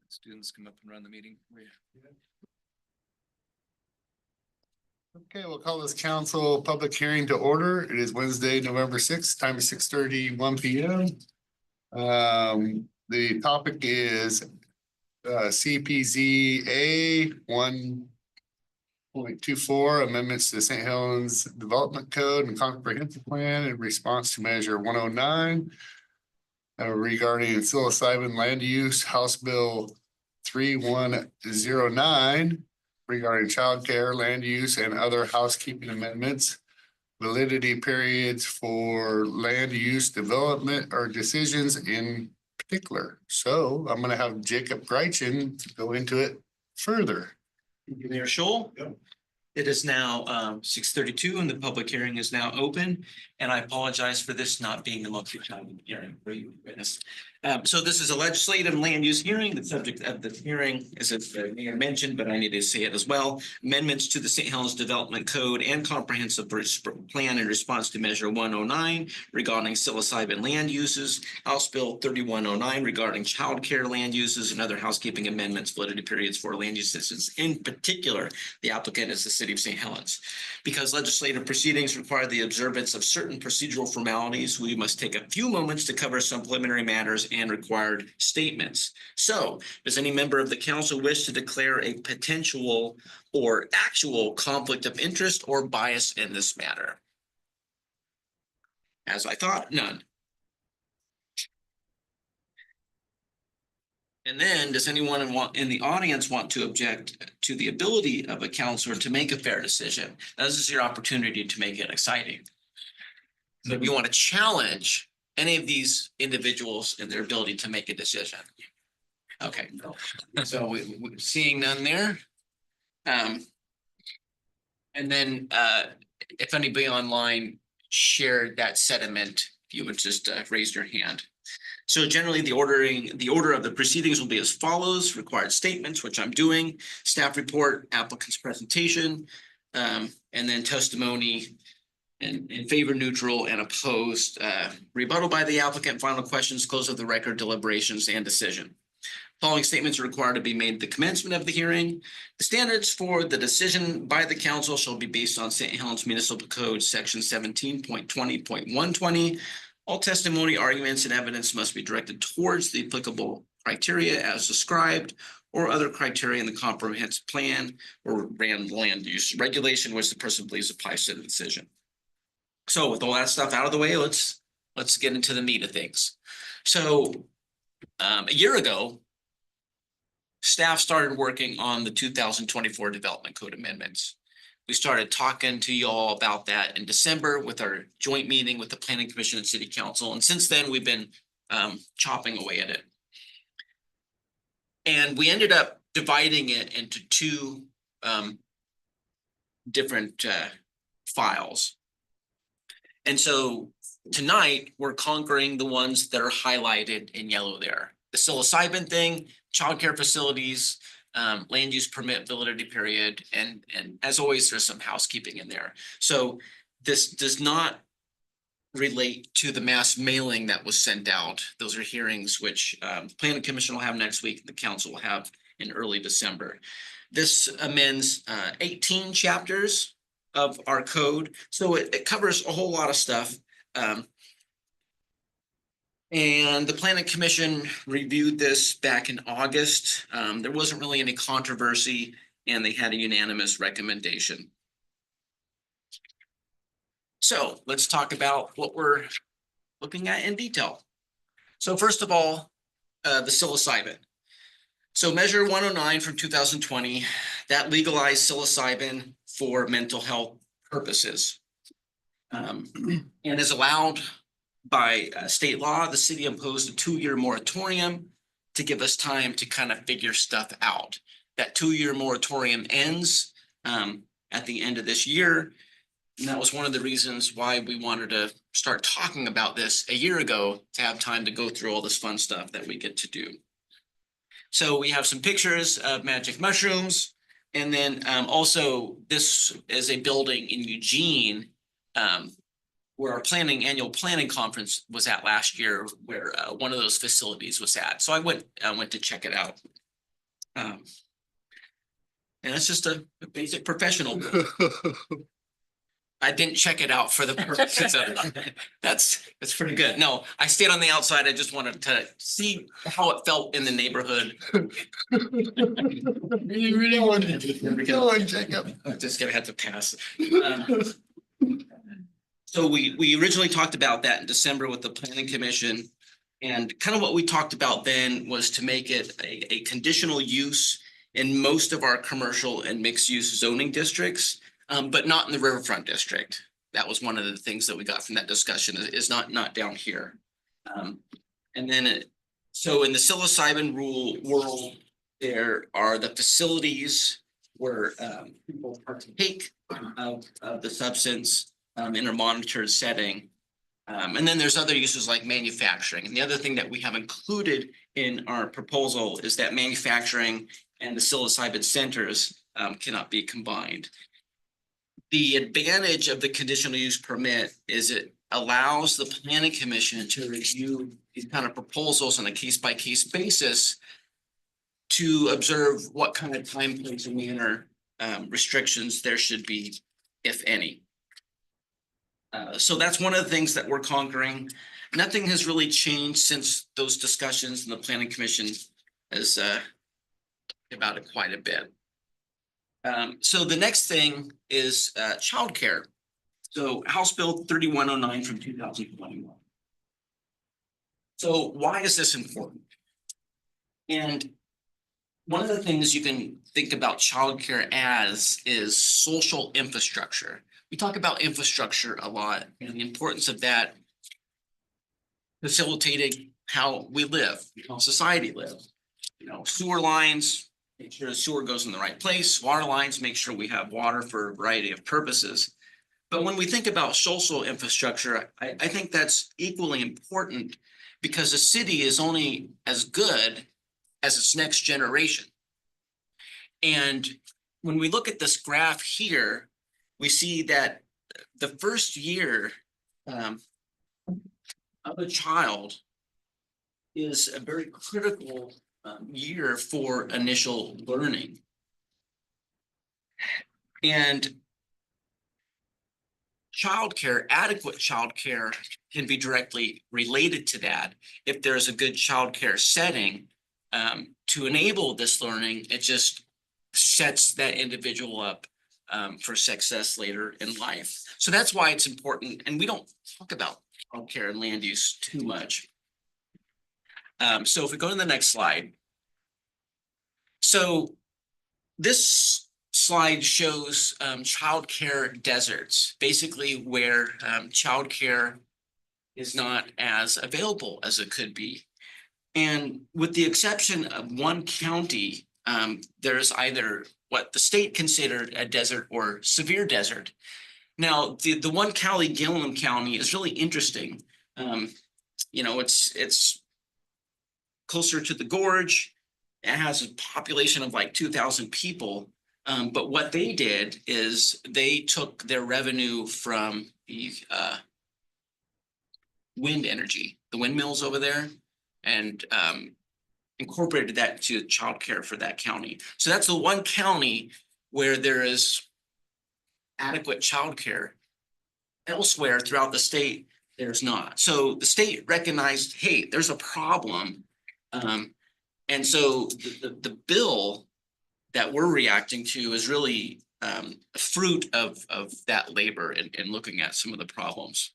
Students come up and run the meeting. Okay, we'll call this council public hearing to order. It is Wednesday, November 6th, time is 6:31 p.m. The topic is CPZA 1.24 amendments to St. Helens Development Code and Comprehensive Plan in response to Measure 109 regarding psilocybin land use, House Bill 3109 regarding childcare, land use, and other housekeeping amendments, validity periods for land use development or decisions in particular. So I'm gonna have Jacob Greichen to go into it further. Mayor Scholl. Yep. It is now 6:32 and the public hearing is now open. And I apologize for this not being the most time hearing for you witness. So this is a legislative land use hearing. The subject of the hearing is, as the mayor mentioned, but I need to say it as well. Amendments to the St. Helens Development Code and Comprehensive Plan in response to Measure 109 regarding psilocybin land uses, House Bill 3109 regarding childcare land uses and other housekeeping amendments, validity periods for land uses. In particular, the applicant is the city of St. Helens. Because legislative proceedings require the observance of certain procedural formalities, we must take a few moments to cover some preliminary matters and required statements. So, does any member of the council wish to declare a potential or actual conflict of interest or bias in this matter? As I thought, none. And then, does anyone in the audience want to object to the ability of a counselor to make a fair decision? This is your opportunity to make it exciting. So if you want to challenge any of these individuals in their ability to make a decision. Okay, so we seeing none there. And then if anybody online shared that sentiment, if you would just raise your hand. So generally the order of the proceedings will be as follows: required statements, which I'm doing, staff report, applicant's presentation, and then testimony in favor, neutral, and opposed, rebuttal by the applicant, final questions, close of the record, deliberations, and decision. Following statements are required to be made at the commencement of the hearing. The standards for the decision by the council shall be based on St. Helens Municipal Code, section 17.20.120. All testimony, arguments, and evidence must be directed towards the applicable criteria as described or other criteria in the comprehensive plan or land use regulation, which the person believes applies to the decision. So with all that stuff out of the way, let's get into the meat of things. So a year ago, staff started working on the 2024 Development Code amendments. We started talking to y'all about that in December with our joint meeting with the Planning Commission and City Council. And since then, we've been chopping away at it. And we ended up dividing it into two different files. And so tonight, we're conquering the ones that are highlighted in yellow there. The psilocybin thing, childcare facilities, land use permit validity period, and as always, there's some housekeeping in there. So this does not relate to the mass mailing that was sent out. Those are hearings which the Planning Commission will have next week, the council will have in early December. This amends 18 chapters of our code, so it covers a whole lot of stuff. And the Planning Commission reviewed this back in August. There wasn't really any controversy, and they had a unanimous recommendation. So let's talk about what we're looking at in detail. So first of all, the psilocybin. So Measure 109 from 2020, that legalized psilocybin for mental health purposes and is allowed by state law. The city imposed a 2-year moratorium to give us time to kind of figure stuff out. That 2-year moratorium ends at the end of this year. And that was one of the reasons why we wanted to start talking about this a year ago, to have time to go through all this fun stuff that we get to do. So we have some pictures of magic mushrooms. And then also this is a building in Eugene where our annual planning conference was at last year, where one of those facilities was at. So I went to check it out. And it's just a basic professional. I didn't check it out for the purposes of, that's pretty good. No, I stayed on the outside. I just wanted to see how it felt in the neighborhood. You really wanted to go and check up. I'm just gonna have to pass. So we originally talked about that in December with the planning commission. And kind of what we talked about then was to make it a conditional use in most of our commercial and mixed use zoning districts, but not in the riverfront district. That was one of the things that we got from that discussion is not down here. And then, so in the psilocybin rule world, there are the facilities where people partake of the substance in a monitored setting. And then there's other uses like manufacturing. And the other thing that we have included in our proposal is that manufacturing and the psilocybin centers cannot be combined. The advantage of the conditional use permit is it allows the planning commission to review these kind of proposals on a case-by-case basis to observe what kind of time, place, and manner restrictions there should be, if any. So that's one of the things that we're conquering. Nothing has really changed since those discussions, and the planning commission has about it quite a bit. So the next thing is childcare. So House Bill 3109 from 2021. So why is this important? And one of the things you can think about childcare as is social infrastructure. We talk about infrastructure a lot and the importance of that facilitating how we live, how society lives. You know, sewer lines, make sure the sewer goes in the right place. Water lines, make sure we have water for a variety of purposes. But when we think about social infrastructure, I think that's equally important because a city is only as good as its next generation. And when we look at this graph here, we see that the first year of a child is a very critical year for initial learning. And childcare, adequate childcare can be directly related to that. If there's a good childcare setting to enable this learning, it just sets that individual up for success later in life. So that's why it's important. And we don't talk about childcare and land use too much. So if we go to the next slide. So this slide shows childcare deserts, basically where childcare is not as available as it could be. And with the exception of one county, there's either what the state considered a desert or severe desert. Now, the one county, Gilliam County, is really interesting. You know, it's closer to the gorge. It has a population of like 2,000 people. But what they did is they took their revenue from the wind energy, the windmills over there, and incorporated that to childcare for that county. So that's the one county where there is adequate childcare. Elsewhere throughout the state, there's not. So the state recognized, hey, there's a problem. And so the bill that we're reacting to is really a fruit of that labor and looking at some of the problems.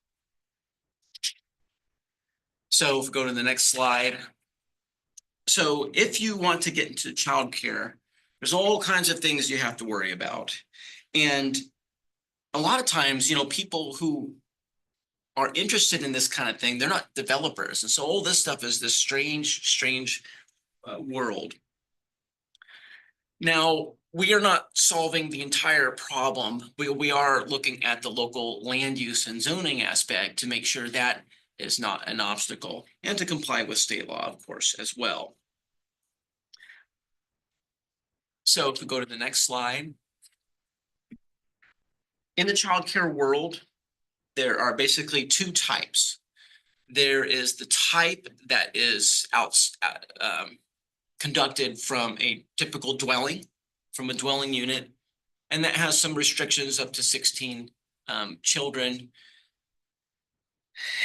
So if we go to the next slide. So if you want to get into childcare, there's all kinds of things you have to worry about. And a lot of times, you know, people who are interested in this kind of thing, they're not developers. And so all this stuff is this strange world. Now, we are not solving the entire problem. We are looking at the local land use and zoning aspect to make sure that is not an obstacle and to comply with state law, of course, as well. So if we go to the next slide. In the childcare world, there are basically two types. There is the type that is conducted from a typical dwelling, from a dwelling unit. And that has some restrictions up to 16 children.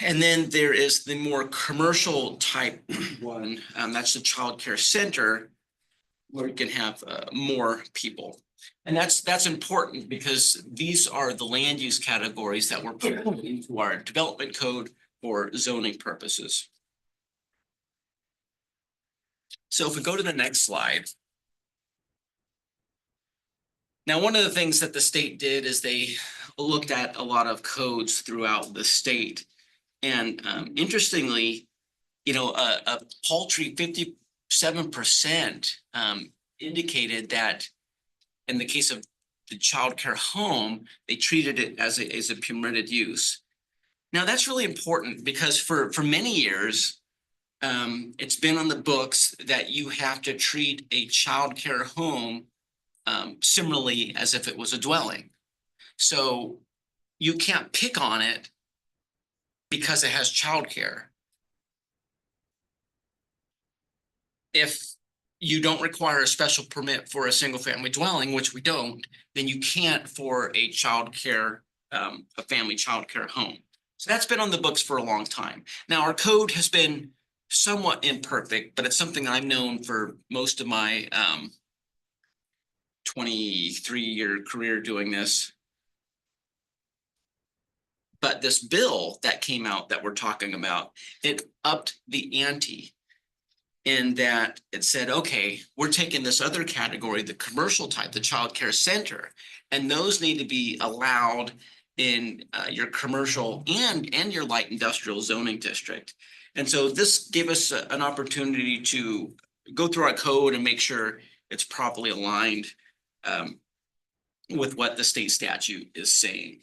And then there is the more commercial type one, that's the childcare center, where you can have more people. And that's important because these are the land use categories that were put into our development code for zoning purposes. So if we go to the next slide. Now, one of the things that the state did is they looked at a lot of codes throughout the state. And interestingly, you know, a paltry 57% indicated that in the case of the childcare home, they treated it as a permitted use. Now, that's really important because for many years, it's been on the books that you have to treat a childcare home similarly as if it was a dwelling. So you can't pick on it because it has childcare. If you don't require a special permit for a single family dwelling, which we don't, then you can't for a childcare, a family childcare home. So that's been on the books for a long time. Now, our code has been somewhat imperfect, but it's something I've known for most of my 23-year career doing this. But this bill that came out that we're talking about, it upped the ante in that it said, okay, we're taking this other category, the commercial type, the childcare center, and those need to be allowed in your commercial and your light industrial zoning district. And so this gave us an opportunity to go through our code and make sure it's properly aligned with what the state statute is saying.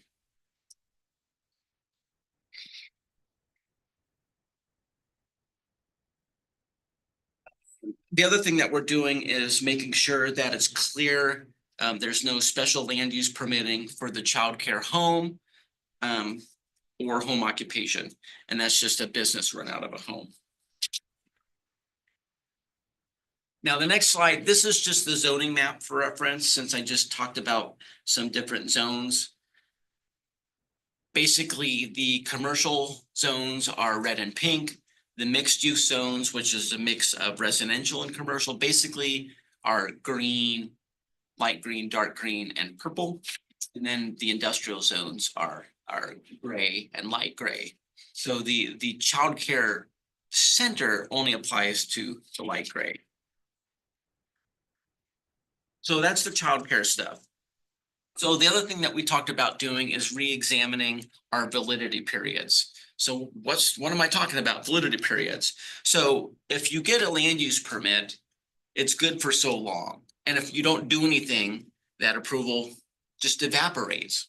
The other thing that we're doing is making sure that it's clear. There's no special land use permitting for the childcare home or home occupation. And that's just a business run out of a home. Now, the next slide, this is just the zoning map for reference, since I just talked about some different zones. Basically, the commercial zones are red and pink. The mixed use zones, which is a mix of residential and commercial, basically are green, light green, dark green, and purple. And then the industrial zones are gray and light gray. So the childcare center only applies to the light gray. So that's the childcare stuff. So the other thing that we talked about doing is re-examining our validity periods. So what am I talking about? Validity periods. So if you get a land use permit, it's good for so long. And if you don't do anything, that approval just evaporates.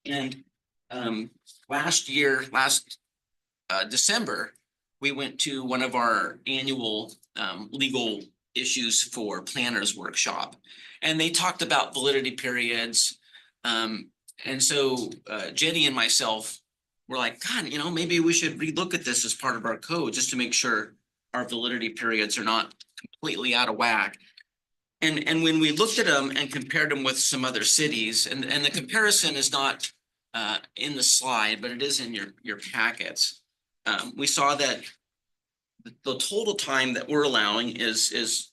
And last December, we went to one of our annual legal issues for planners workshop, and they talked about validity periods. And so Jenny and myself were like, God, you know, maybe we should relook at this as part of our code just to make sure our validity periods are not completely out of whack. And when we looked at them and compared them with some other cities, and the comparison is not in the slide, but it is in your packets. We saw that the total time that we're allowing is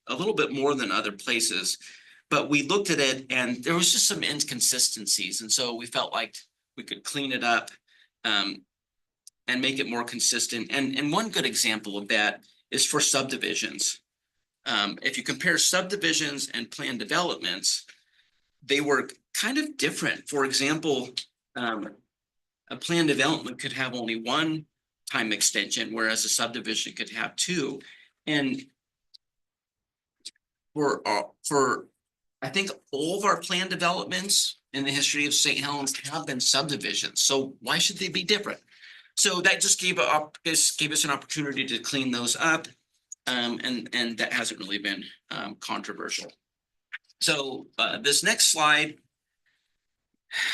a little bit more than other places, but we looked at it and there was just some inconsistencies. And so we felt like we could clean it up and make it more consistent. And one good example of that is for subdivisions. If you compare subdivisions and planned developments, they were kind of different. For example, a planned development could have only one time extension, whereas a subdivision could have two. And for I think all of our planned developments in the history of St. Helens have been subdivisions. So why should they be different? So that just gave us an opportunity to clean those up. And that hasn't really been controversial. So this next slide,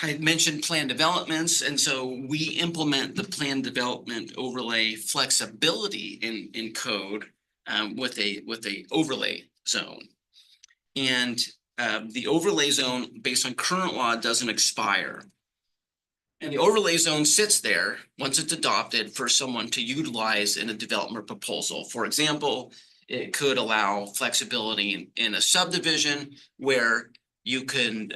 I mentioned planned developments, and so we implement the planned development overlay flexibility in code with a overlay zone. And the overlay zone, based on current law, doesn't expire. And the overlay zone sits there once it's adopted for someone to utilize in a development proposal. For example, it could allow flexibility in a subdivision where you can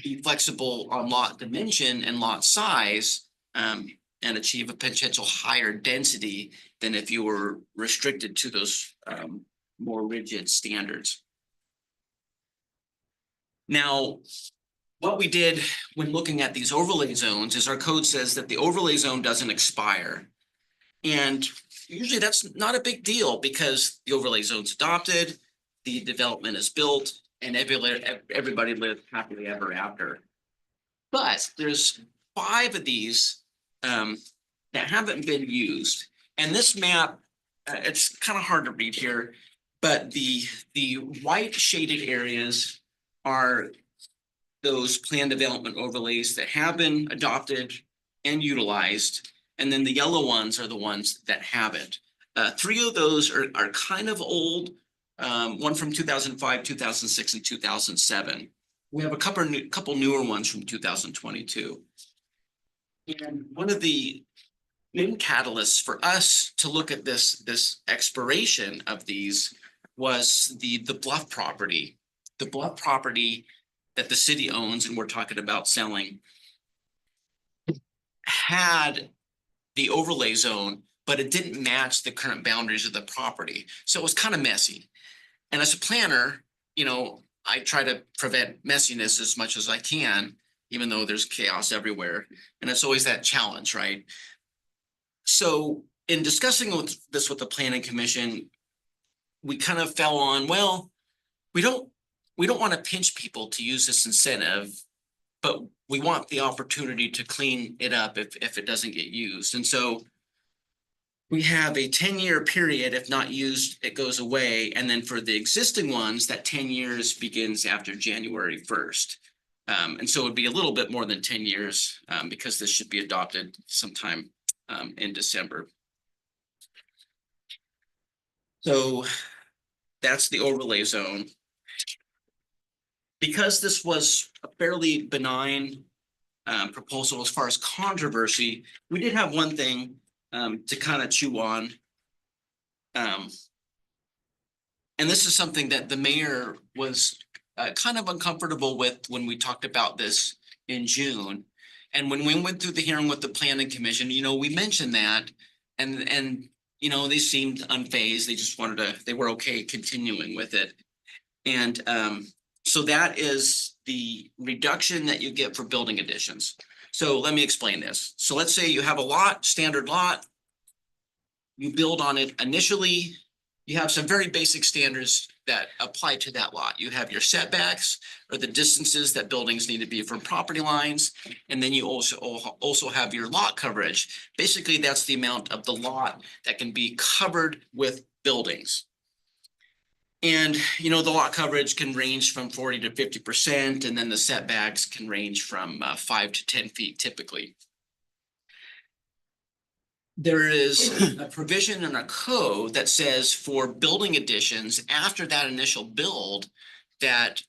be flexible on lot dimension and lot size and achieve a potential higher density than if you were restricted to those more rigid standards. Now, what we did when looking at these overlay zones is our code says that the overlay zone doesn't expire. And usually that's not a big deal because the overlay zone's adopted, the development is built, and everybody lives happily ever after. But there's 5 of these that haven't been used. And this map, it's kind of hard to read here, but the white shaded areas are those plan development overlays that have been adopted and utilized. And then the yellow ones are the ones that haven't. 3 of those are kind of old. One from 2005, 2006, and 2007. We have a couple newer ones from 2022. And one of the main catalysts for us to look at this expiration of these was the Bluff property. The Bluff property that the city owns, and we're talking about selling, had the overlay zone, but it didn't match the current boundaries of the property. So it was kind of messy. And as a planner, you know, I try to prevent messiness as much as I can, even though there's chaos everywhere. And it's always that challenge, right? So in discussing this with the planning commission, we kind of fell on, well, we don't want to pinch people to use this incentive, but we want the opportunity to clean it up if it doesn't get used. And so we have a 10-year period. If not used, it goes away. And then for the existing ones, that 10 years begins after January 1st. And so it would be a little bit more than 10 years because this should be adopted sometime in December. So that's the overlay zone. Because this was a fairly benign proposal as far as controversy, we did have one thing to kind of chew on. And this is something that the mayor was kind of uncomfortable with when we talked about this in June. And when we went through the hearing with the planning commission, you know, we mentioned that and you know, they seemed unfazed. They just they were okay continuing with it. And so that is the reduction that you get for building additions. So let me explain this. So let's say you have a lot, standard lot. You build on it initially. You have some very basic standards that apply to that lot. You have your setbacks or the distances that buildings need to be from property lines. And then you also have your lot coverage. Basically, that's the amount of the lot that can be covered with buildings. And, you know, the lot coverage can range from 40 to 50%, and then the setbacks can range from 5 to 10 feet typically. There is a provision in a code that says for building additions after that initial build that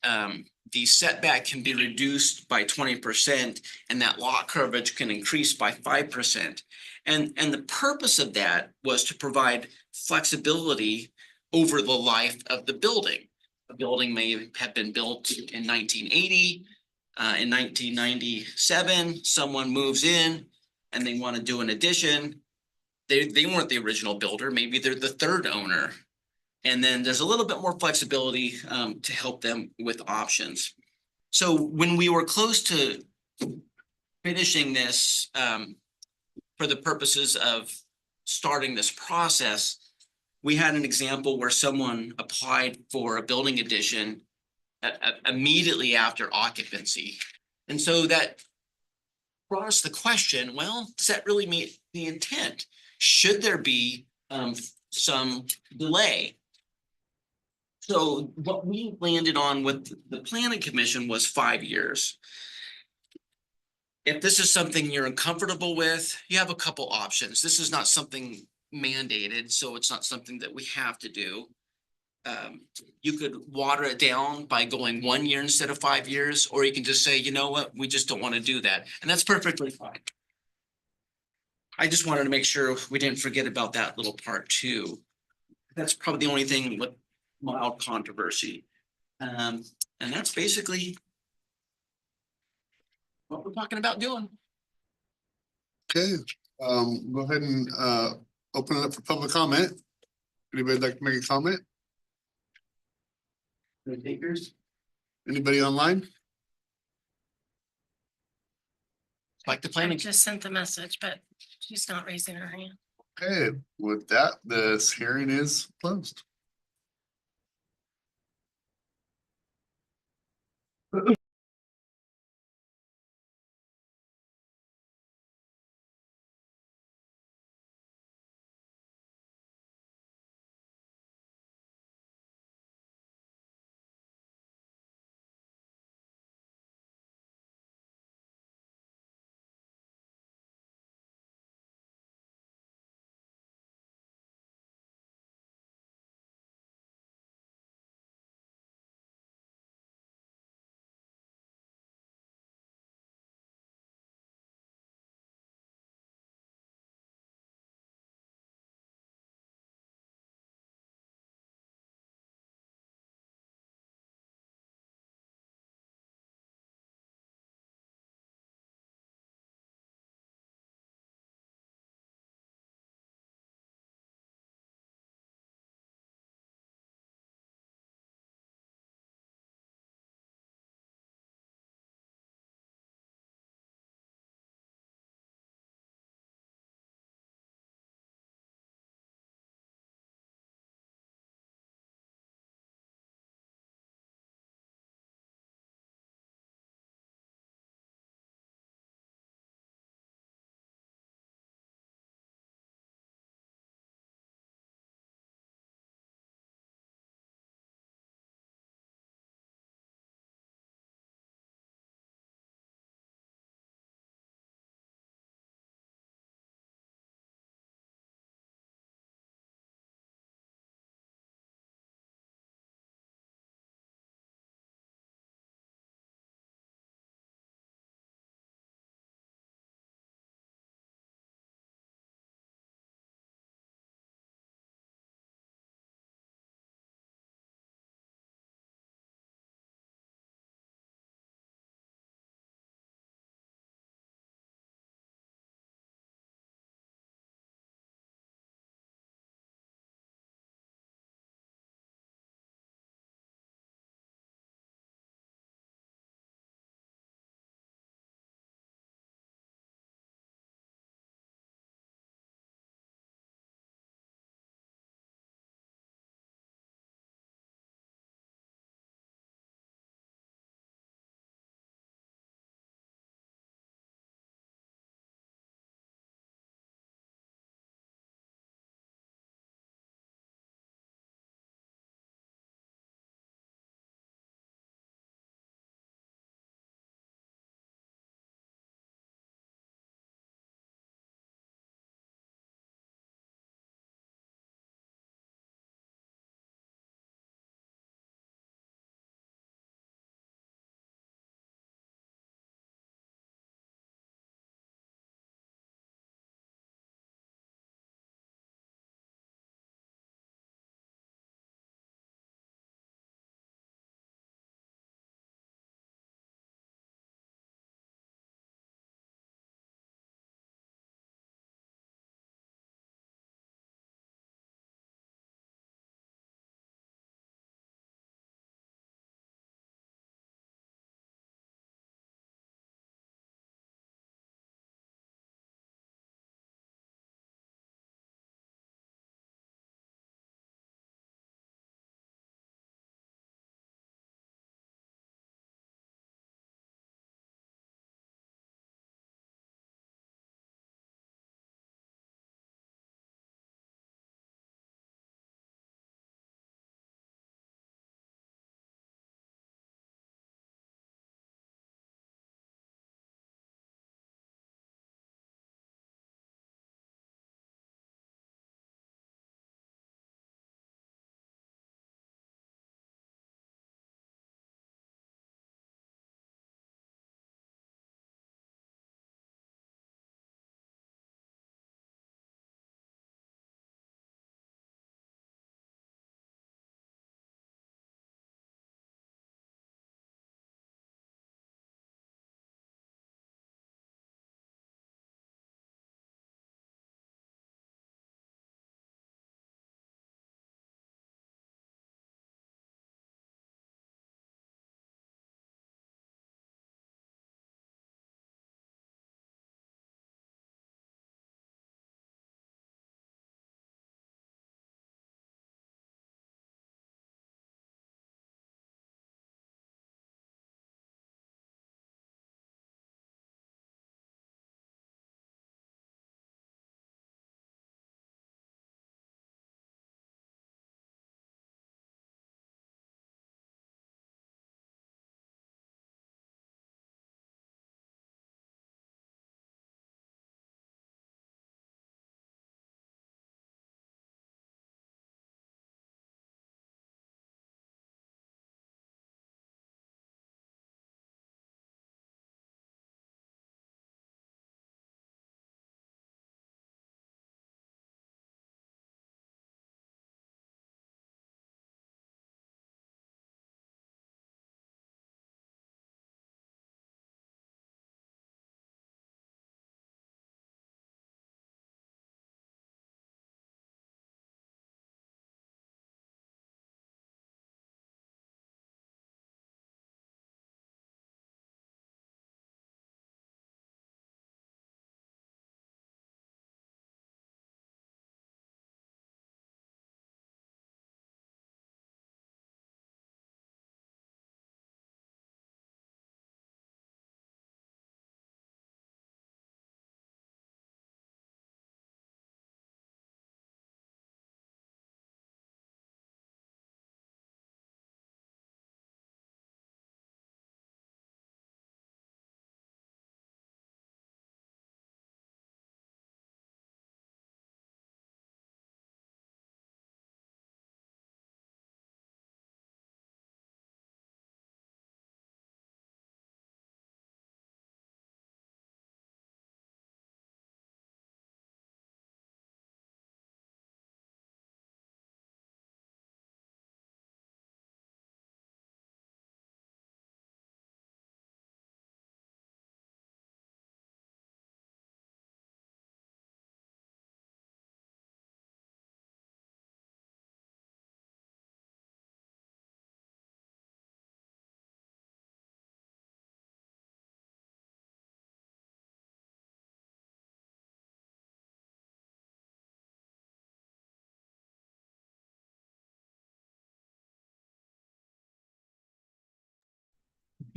the setback can be reduced by 20% and that lot coverage can increase by 5%. And the purpose of that was to provide flexibility over the life of the building. A building may have been built in 1980. In 1997, someone moves in and they want to do an addition. They weren't the original builder. Maybe they're the third owner. And then there's a little bit more flexibility to help them with options. So when we were close to finishing this for the purposes of starting this process, we had an example where someone applied for a building addition immediately after occupancy. And so that brought us the question, well, does that really meet the intent? Should there be some delay? So what we landed on with the planning commission was 5 years. If this is something you're uncomfortable with, you have a couple options. This is not something mandated, so it's not something that we have to do. You could water it down by going 1 year instead of 5 years, or you can just say, you know what, we just don't want to do that, and that's perfectly fine. I just wanted to make sure we didn't forget about that little part too. That's probably the only thing with mild controversy. And that's basically what we're talking about doing. Okay, go ahead and open it up for public comment. Anybody like to make a comment? The takers, Anybody online? like the I planning. just sent the message, but she's not raising her hand. Okay, with that, this hearing is closed.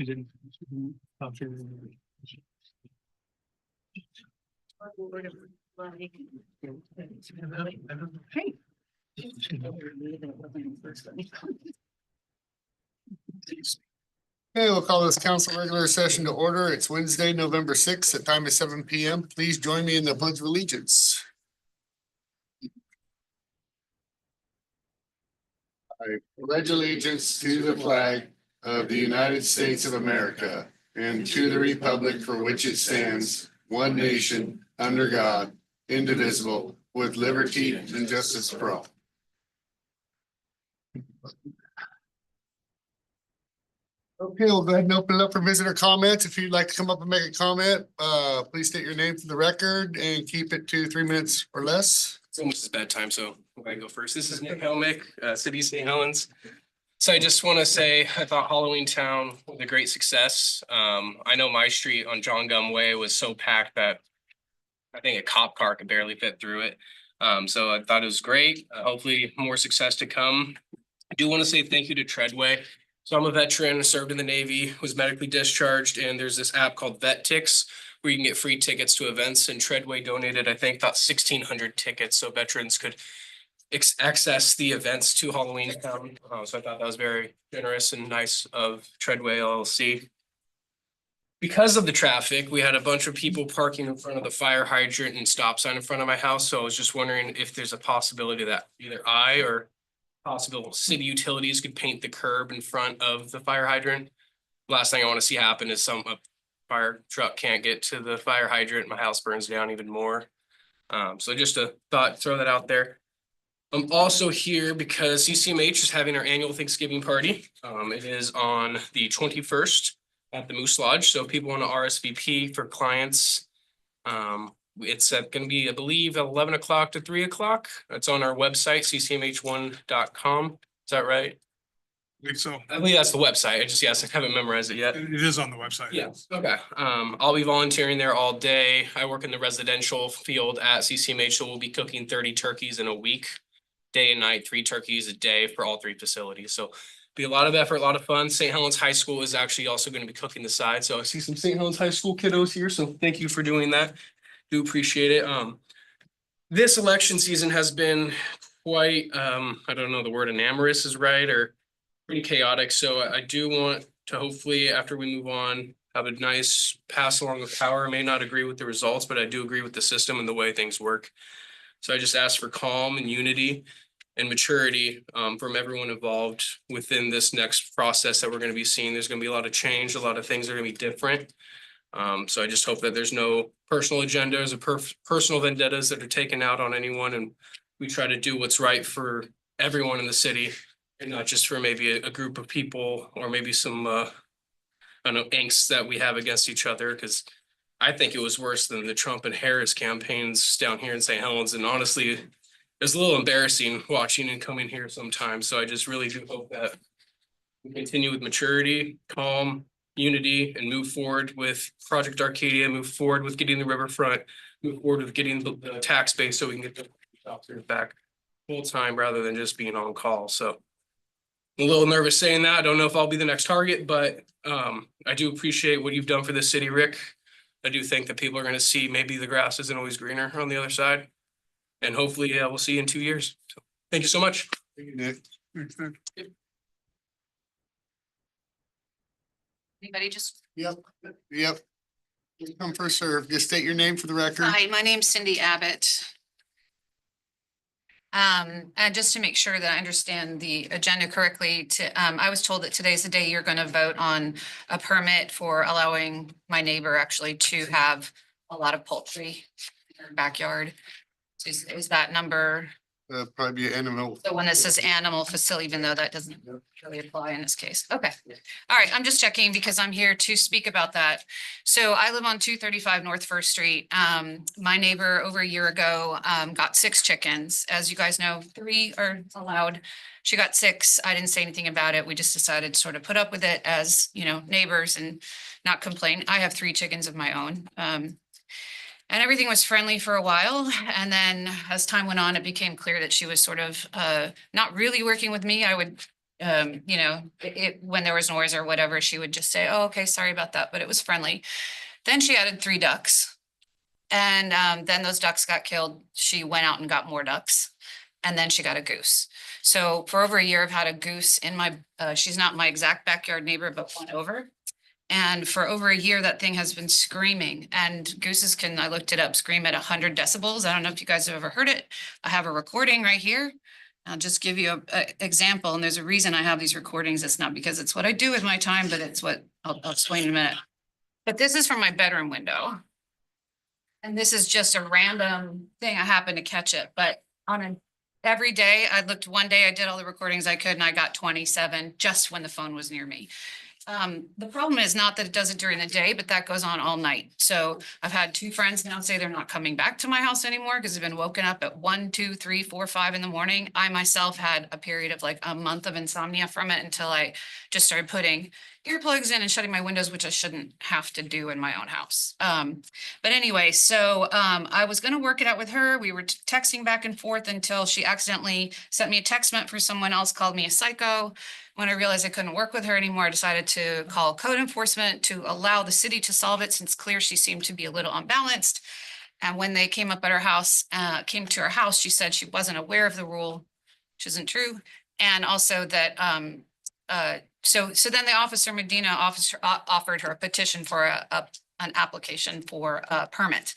Okay, we'll call this council regular session to order. It's Wednesday, November 6th. The time is 7 PM. Please join me in the pledge of allegiance. I pledge allegiance to the flag of the United States of America and to the republic for which it stands, one nation, under God, indivisible, with liberty and justice for all. Okay, we'll go ahead and open it up for visitor comments. If you'd like to come up and make a comment, please state your name for the record and keep it to 3 minutes or less. It's almost his bedtime, so I'm gonna go first. This is Nick Helmick, City of St. Helens. So I just want to say, I thought Halloween Town was a great success. I know my street on John Gum Way was so packed that I think a cop car could barely fit through it. So I thought it was great. Hopefully more success to come. I do want to say thank you to Treadway. So I'm a veteran, served in the Navy, was medically discharged, and there's this app called VetTix where you can get free tickets to events, and Treadway donated, I think, about 1,600 tickets so veterans could access the events to Halloween Town. So I thought that was very generous and nice of Treadway LLC. Because of the traffic, we had a bunch of people parking in front of the fire hydrant and stop sign in front of my house. So I was just wondering if there's a possibility that either I or possible city utilities could paint the curb in front of the fire hydrant. Last thing I want to see happen is a fire truck can't get to the fire hydrant, my house burns down even more. So just a thought, throw that out there. I'm also here because CCMH is having our annual Thanksgiving party. It is on the 21st at the Moose Lodge. So if people want to RSVP for clients, it's going to be, I believe, 11 o'clock to 3 o'clock. It's on our website, ccmh1.com. Is that right? So I believe that's the website. I haven't memorized it yet. it is on the website. Yes, okay. I'll be volunteering there all day. I work in the residential field at CCMH, so we'll be cooking 30 turkeys in a week, day and night, 3 turkeys a day for all 3 facilities. So be a lot of effort, a lot of fun. St. Helens High School is actually also going to be cooking the side. So I see some St. Helens High School kiddos here. So thank you for doing that. Do appreciate it. This election season has been quite, I don't know the word enamorous is right, or pretty chaotic. So I do want to hopefully, after we move on, have a nice pass along of power. I may not agree with the results, but I do agree with the system and the way things work. So I just ask for calm and unity and maturity from everyone involved within this next process that we're going to be seeing. There's going to be a lot of change. A lot of things are going to be different. So I just hope that there's no personal agendas or personal vendettas that are taken out on anyone. And we try to do what's right for everyone in the city and not just for maybe a group of people or maybe some, I don't know, angst that we have against each other. Because I think it was worse than the Trump and Harris campaigns down here in St. Helens. And honestly, it was a little embarrassing watching and coming here sometimes. So I just really do hope that we continue with maturity, calm, unity, and move forward with Project Arcadia, move forward with getting the riverfront, move forward with getting the tax base so we can get the officers back full time rather than just being on call. So I'm a little nervous saying that. I don't know if I'll be the next target, but I do appreciate what you've done for this city, Rick. I do think that people are going to see maybe the grass isn't always greener on the other side. And hopefully we'll see you in 2 years. So, thank you so much. Thank you, Nick. Thanks, Nick. Anybody just, Yep. First come, first serve. Just state your name for the record. hi, my name's Cindy Abbott. And just to make sure that I understand the agenda correctly, I was told that today's the day you're going to vote on a permit for allowing my neighbor actually to have a lot of poultry in her backyard. Is that number Probably be an animal. the one that says animal facility, even though that doesn't really apply in this case? Okay. All right, I'm just checking because I'm here to speak about that. So I live on 235 North First Street. My neighbor over a year ago got 6 chickens. As you guys know, 3 are allowed. She got 6. I didn't say anything about it. We just decided to sort of put up with it as, you know, neighbors and not complain. I have 3 chickens of my own. And everything was friendly for a while. And then as time went on, it became clear that she was sort of not really working with me. I would you know, when there was noise or whatever, she would just say, oh, okay, sorry about that, but it was friendly. Then she added 3 ducks. And then those ducks got killed. She went out and got more ducks. And then she got a goose. So for over a year, I've had a goose in my, she's not my exact backyard neighbor, but one over. And for over a year, that thing has been screaming, and gooses can, I looked it up, scream at 100 decibels. I don't know if you guys have ever heard it. I have a recording right here. I'll just give you a example, and there's a reason I have these recordings. It's not because it's what I do with my time, but it's what I'll explain in a minute. But this is from my bedroom window. And this is just a random thing. I happened to catch it, but every day I looked, one day I did all the recordings I could and I got 27 just when the phone was near me. The problem is not that it does it during the day, but that goes on all night. So I've had 2 friends now say they're not coming back to my house anymore because they've been woken up at 1, 2, 3, 4, 5 in the morning. I myself had a period of like a month of insomnia from it until I just started putting earplugs in and shutting my windows, which I shouldn't have to do in my own house. But anyway, so I was going to work it out with her. We were texting back and forth until she accidentally sent me a text meant for someone else, called me a psycho. When I realized I couldn't work with her anymore, I decided to call code enforcement to allow the city to solve it, since clear she seemed to be a little unbalanced. And when they came up at her house, came to her house, she said she wasn't aware of the rule, which isn't true. And also that, so then the officer Medina offered her a petition for an application for a permit.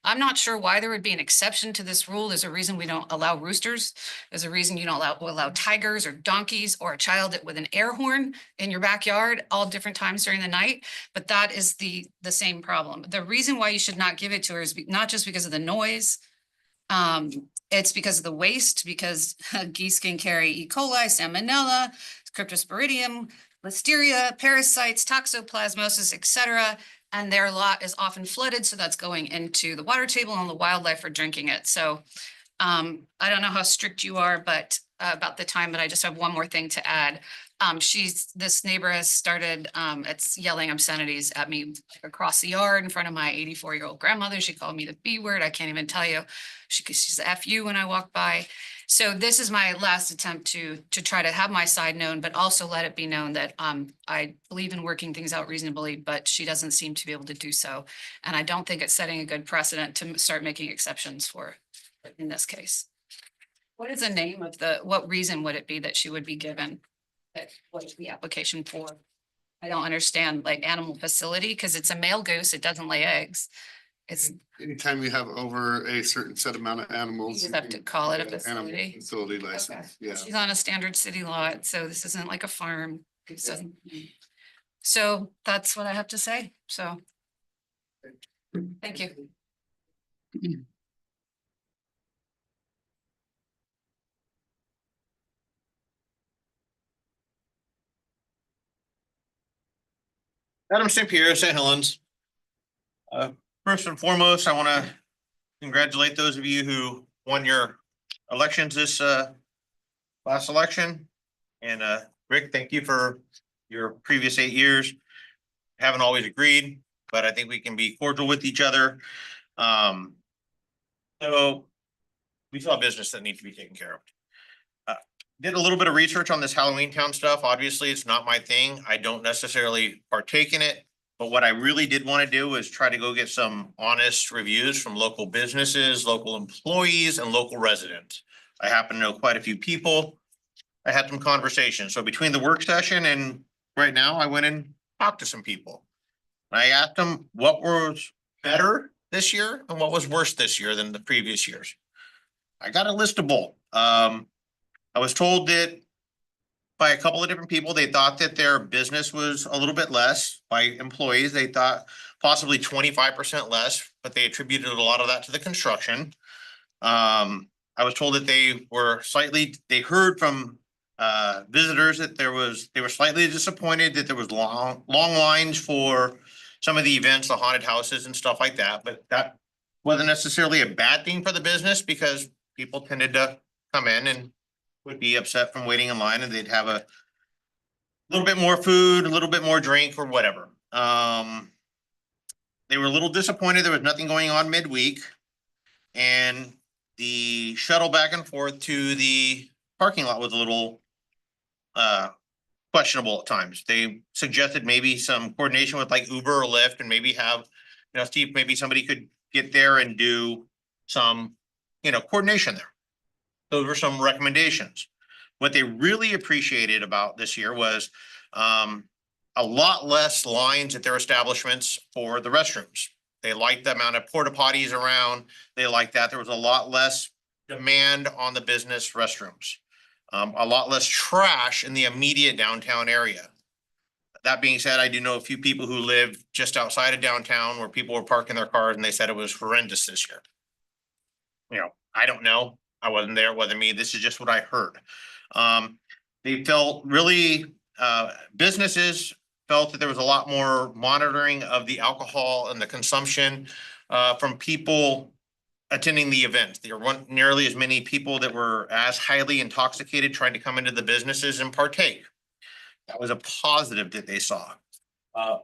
I'm not sure why there would be an exception to this rule. There's a reason we don't allow roosters. There's a reason you don't allow tigers or donkeys or a child with an air horn in your backyard all different times during the night. But that is the same problem. The reason why you should not give it to her is not just because of the noise. It's because of the waste, because geese can carry E. coli, salmonella, cryptosporidium, listeria, parasites, toxoplasmosis, etc. And their lot is often flooded, so that's going into the water table and the wildlife are drinking it. So I don't know how strict you are, but about the time, but I just have one more thing to add. This neighbor has started, it's yelling obscenities at me across the yard in front of my 84-year-old grandmother. She called me the B word. I can't even tell you. She's F you when I walk by. So this is my last attempt to try to have my side known, but also let it be known that I believe in working things out reasonably, but she doesn't seem to be able to do so. And I don't think it's setting a good precedent to start making exceptions for in this case. What is the name of what reason would it be that she would be given? What is the application for? I don't understand, like animal facility, because it's a male goose, it doesn't lay eggs. It's, Anytime you have over a certain set amount of you animals. just have to call it a get an animal facility. Facility Okay. license, yeah. She's on a standard city lot, so this isn't like a farm. Goose doesn't. So that's what I have to say, so. Thank you. Adam St. Pierre, St. Helens. First and foremost, I want to congratulate those of you who won your elections this last election. And Rick, thank you for your previous 8 years. Haven't always agreed, but I think we can be cordial with each other. So we still have business that needs to be taken care of. Did a little bit of research on this Halloween Town stuff. Obviously, it's not my thing. I don't necessarily partake in it. But what I really did want to do is try to go get some honest reviews from local businesses, local employees, and local residents. I happen to know quite a few people. I had some conversations. So between the work session and right now, I went and talked to some people. I asked them what was better this year and what was worse this year than the previous years. I got a list of both. I was told that by a couple of different people, they thought that their business was a little bit less. By employees, they thought possibly 25% less, but they attributed a lot of that to the construction. I was told that they heard from visitors that they were slightly disappointed that there was long lines for some of the events, the haunted houses and stuff like that, but that wasn't necessarily a bad thing for the business because people tended to come in and would be upset from waiting in line and they'd have a little bit more food, a little bit more drink or whatever. They were a little disappointed there was nothing going on midweek and the shuttle back and forth to the parking lot was a little questionable at times. They suggested maybe some coordination with like Uber or Lyft and maybe have, see if maybe somebody could get there and do some, coordination there. Those were some recommendations. What they really appreciated about this year was a lot less lines at their establishments for the restrooms. They liked the amount of porta potties around. They liked that. There was a lot less demand on the business restrooms. A lot less trash in the immediate downtown area. That being said, I do know a few people who live just outside of downtown where people were parking their cars and they said it was horrendous this year. I don't know. I wasn't there. It wasn't me. This is just what I heard. They felt really, businesses felt that there was a lot more monitoring of the alcohol and the consumption from people attending the event. There weren't nearly as many people that were as highly intoxicated trying to come into the businesses and partake. That was a positive that they saw.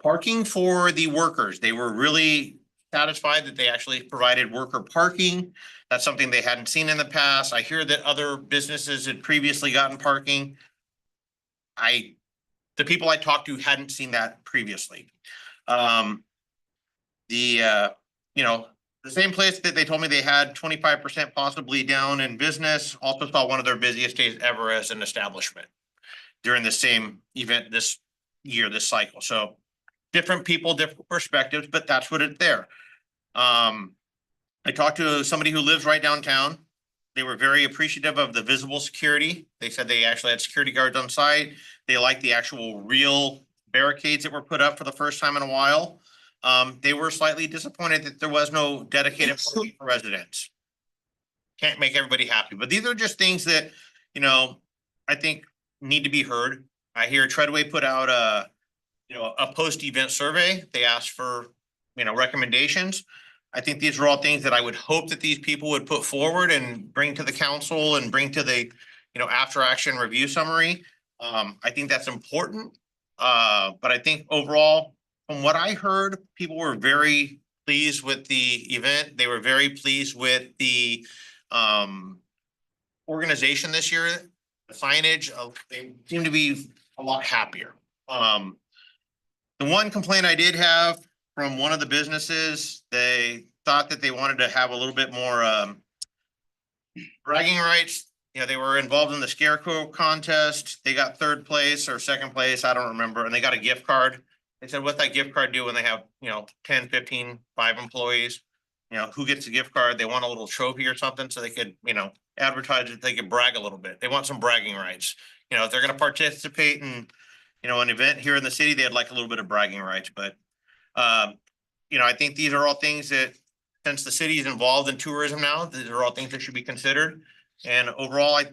Parking for the workers, they were really satisfied that they actually provided worker parking. That's something they hadn't seen in the past. I hear that other businesses had previously gotten parking. The people I talked to hadn't seen that previously. The same place that they told me they had 25% possibly down in business, also saw one of their busiest days ever as an establishment during the same event this year, this cycle. So different people, different perspectives, but that's what it's there. I talked to somebody who lives right downtown. They were very appreciative of the visible security. They said they actually had security guards on site. They liked the actual real barricades that were put up for the first time in a while. They were slightly disappointed that there was no dedicated parking for residents. Can't make everybody happy, but these are just things that, I think need to be heard. I hear Treadway put out a post-event survey. They asked for, recommendations. I think these are all things that I would hope that these people would put forward and bring to the council and bring to the, after action review summary. I think that's important. But I think overall, from what I heard, people were very pleased with the event. They were very pleased with the organization this year. The signage, they seem to be a lot happier. The one complaint I did have from one of the businesses, they thought that they wanted to have a little bit more bragging rights. They were involved in the scarecrow contest. They got 3rd place or 2nd place. I don't remember. And they got a gift card. They said, what's that gift card do when they have, 10, 15, 5 employees? Who gets a gift card? They want a little trophy or something so they could, advertise that they could brag a little bit. They want some bragging rights. If they're going to participate in, an event here in the city, they'd like a little bit of bragging rights. But, I think these are all things that, since the city is involved in tourism now, these are all things that should be considered. And overall, I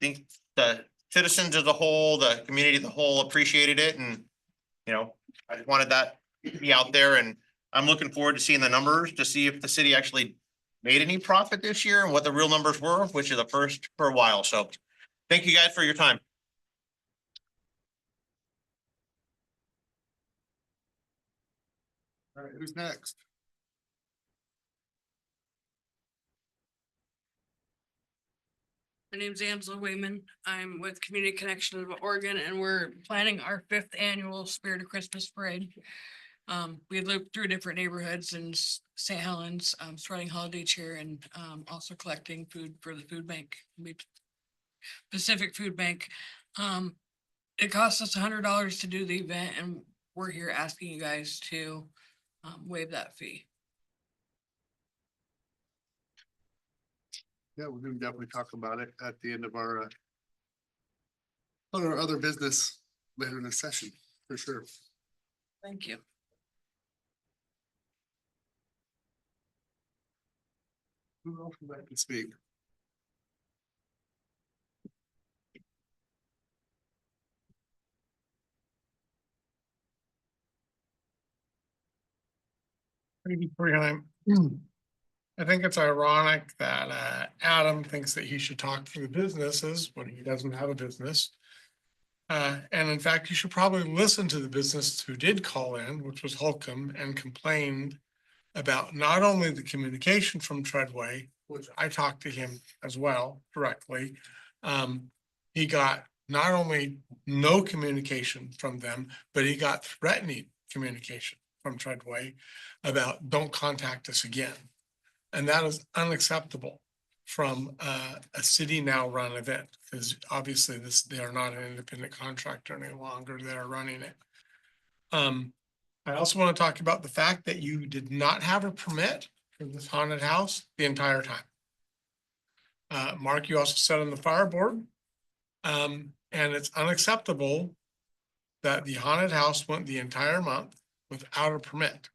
think the citizens as a whole, the community as a whole appreciated it. And, I just wanted that to be out there, and I'm looking forward to seeing the numbers to see if the city actually made any profit this year and what the real numbers were, which is a first for a while. So thank you guys for your time. All right, who's next? My name's Angela Wayman. I'm with Community Connection of Oregon, and we're planning our 5th annual Spirit of Christmas Parade. We lived through different neighborhoods in St. Helens, spreading holiday cheer and also collecting food for the food bank, Pacific Food Bank. It costs us $100 to do the event, and we're here asking you guys to waive that fee. Yeah, we're gonna definitely talk about it at the end of our on our other business later in the session, for sure. Thank you. Who else would like to speak? Maybe Brian, I think it's ironic that Adam thinks that he should talk for the businesses when he doesn't have a business. And in fact, you should probably listen to the business who did call in, which was Holcomb, and complained about not only the communication from Treadway, which I talked to him as well directly. He got not only no communication from them, but he got threatening communication from Treadway about don't contact us again. And that is unacceptable from a city now run event, because obviously they are not an independent contractor any longer. They are running it. I also want to talk about the fact that you did not have a permit for this haunted house the entire time. Mark, you also said on the fire board, and it's unacceptable that the haunted house went the entire month without a permit.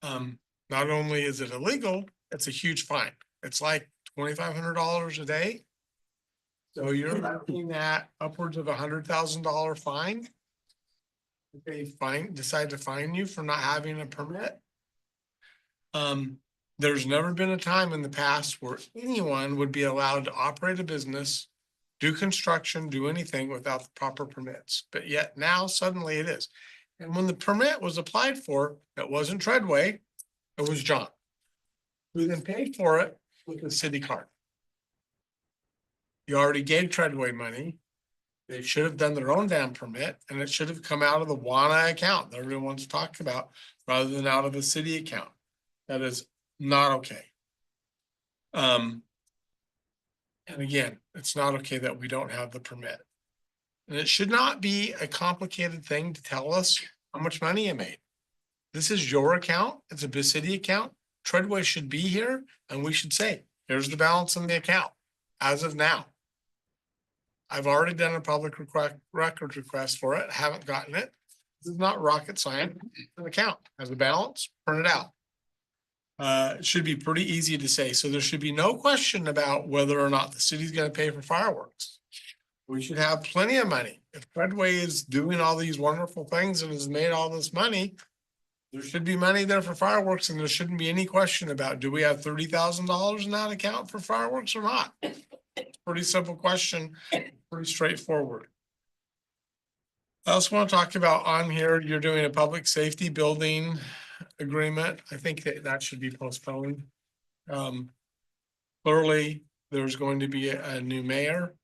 Not only is it illegal, it's a huge fine. It's like $2,500 a day. So you're looking at upwards of $100,000 fine. If they decide to fine you for not having a permit. There's never been a time in the past where anyone would be allowed to operate a business, do construction, do anything without the proper permits. But yet now suddenly it is. And when the permit was applied for, it wasn't Treadway, it was John, who then paid for it with the city card. You already gave Treadway money. They should have done their own damn permit, and it should have come out of the WANA account that everyone's talked about rather than out of a city account. That is not okay. And again, it's not okay that we don't have the permit. And it should not be a complicated thing to tell us how much money you made. This is your account. It's a city account. Treadway should be here and we should say, here's the balance in the account as of now. I've already done a public record request for it. Haven't gotten it. This is not rocket science. It's an account, has a balance, print it out. It should be pretty easy to say. So there should be no question about whether or not the city's gonna pay for fireworks. We should have plenty of money. If Treadway is doing all these wonderful things and has made all this money, there should be money there for fireworks, and there shouldn't be any question about, do we have $30,000 in that account for fireworks or not? Pretty simple question, pretty straightforward. I also want to talk about on here, you're doing a public safety building agreement. I think that should be postponed. Clearly, there's going to be a new mayor.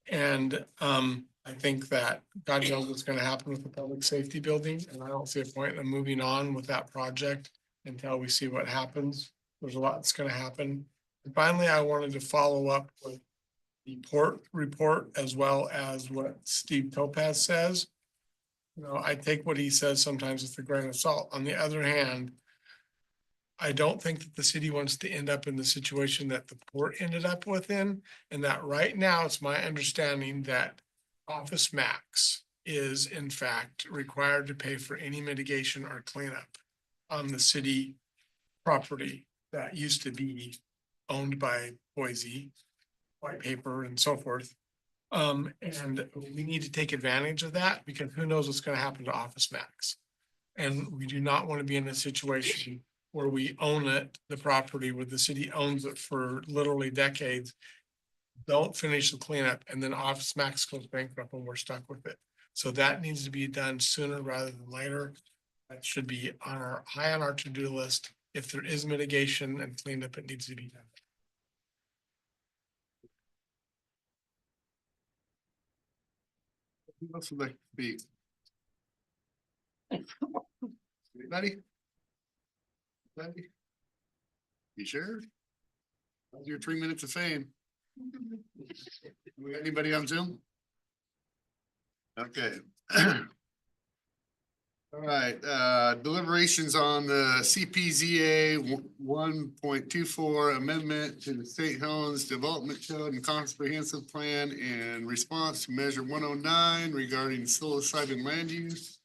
And I think that God knows what's going to happen with the public safety building. And I don't see a point in moving on with that project until we see what happens. There's a lot that's going to happen. And finally, I wanted to follow up with the port report as well as what Steve Topaz says. You know, I take what he says sometimes with a grain of salt. On the other hand, I don't think that the city wants to end up in the situation that the port ended up within. And that right now, it's my understanding that Office Max is in fact required to pay for any mitigation or cleanup on the city property that used to be owned by Boise, White Paper and so forth. And we need to take advantage of that because who knows what's going to happen to Office Max. And we do not want to be in a situation where we own it, the property where the city owns it for literally decades. Don't finish the cleanup and then Office Max goes bankrupt and we're stuck with it. So that needs to be done sooner rather than later. That should be high on our to-do list. If there is mitigation and cleanup, it needs to be done. Who else would like to speak? Anybody? Anybody? You sure? How's your 3 minutes of fame? We got anybody on Zoom? Okay. All right, deliberations on the CPZA 1.24 amendment to the State Helens Development Code and Comprehensive Plan in response to Measure 109 regarding psilocybin land use.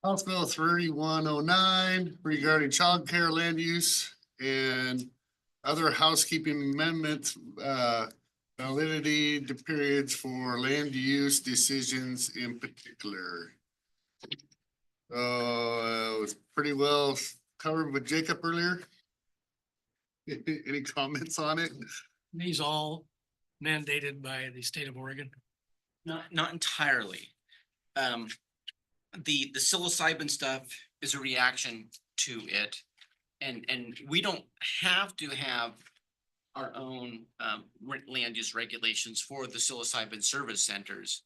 House Bill 3109 regarding childcare land use and other housekeeping amendments, validity to periods for land use decisions in particular. It was pretty well covered with Jacob earlier. Any comments on it? These all mandated by the state of Oregon. Not entirely. The psilocybin stuff is a reaction to it. And we don't have to have our own land use regulations for the psilocybin service centers.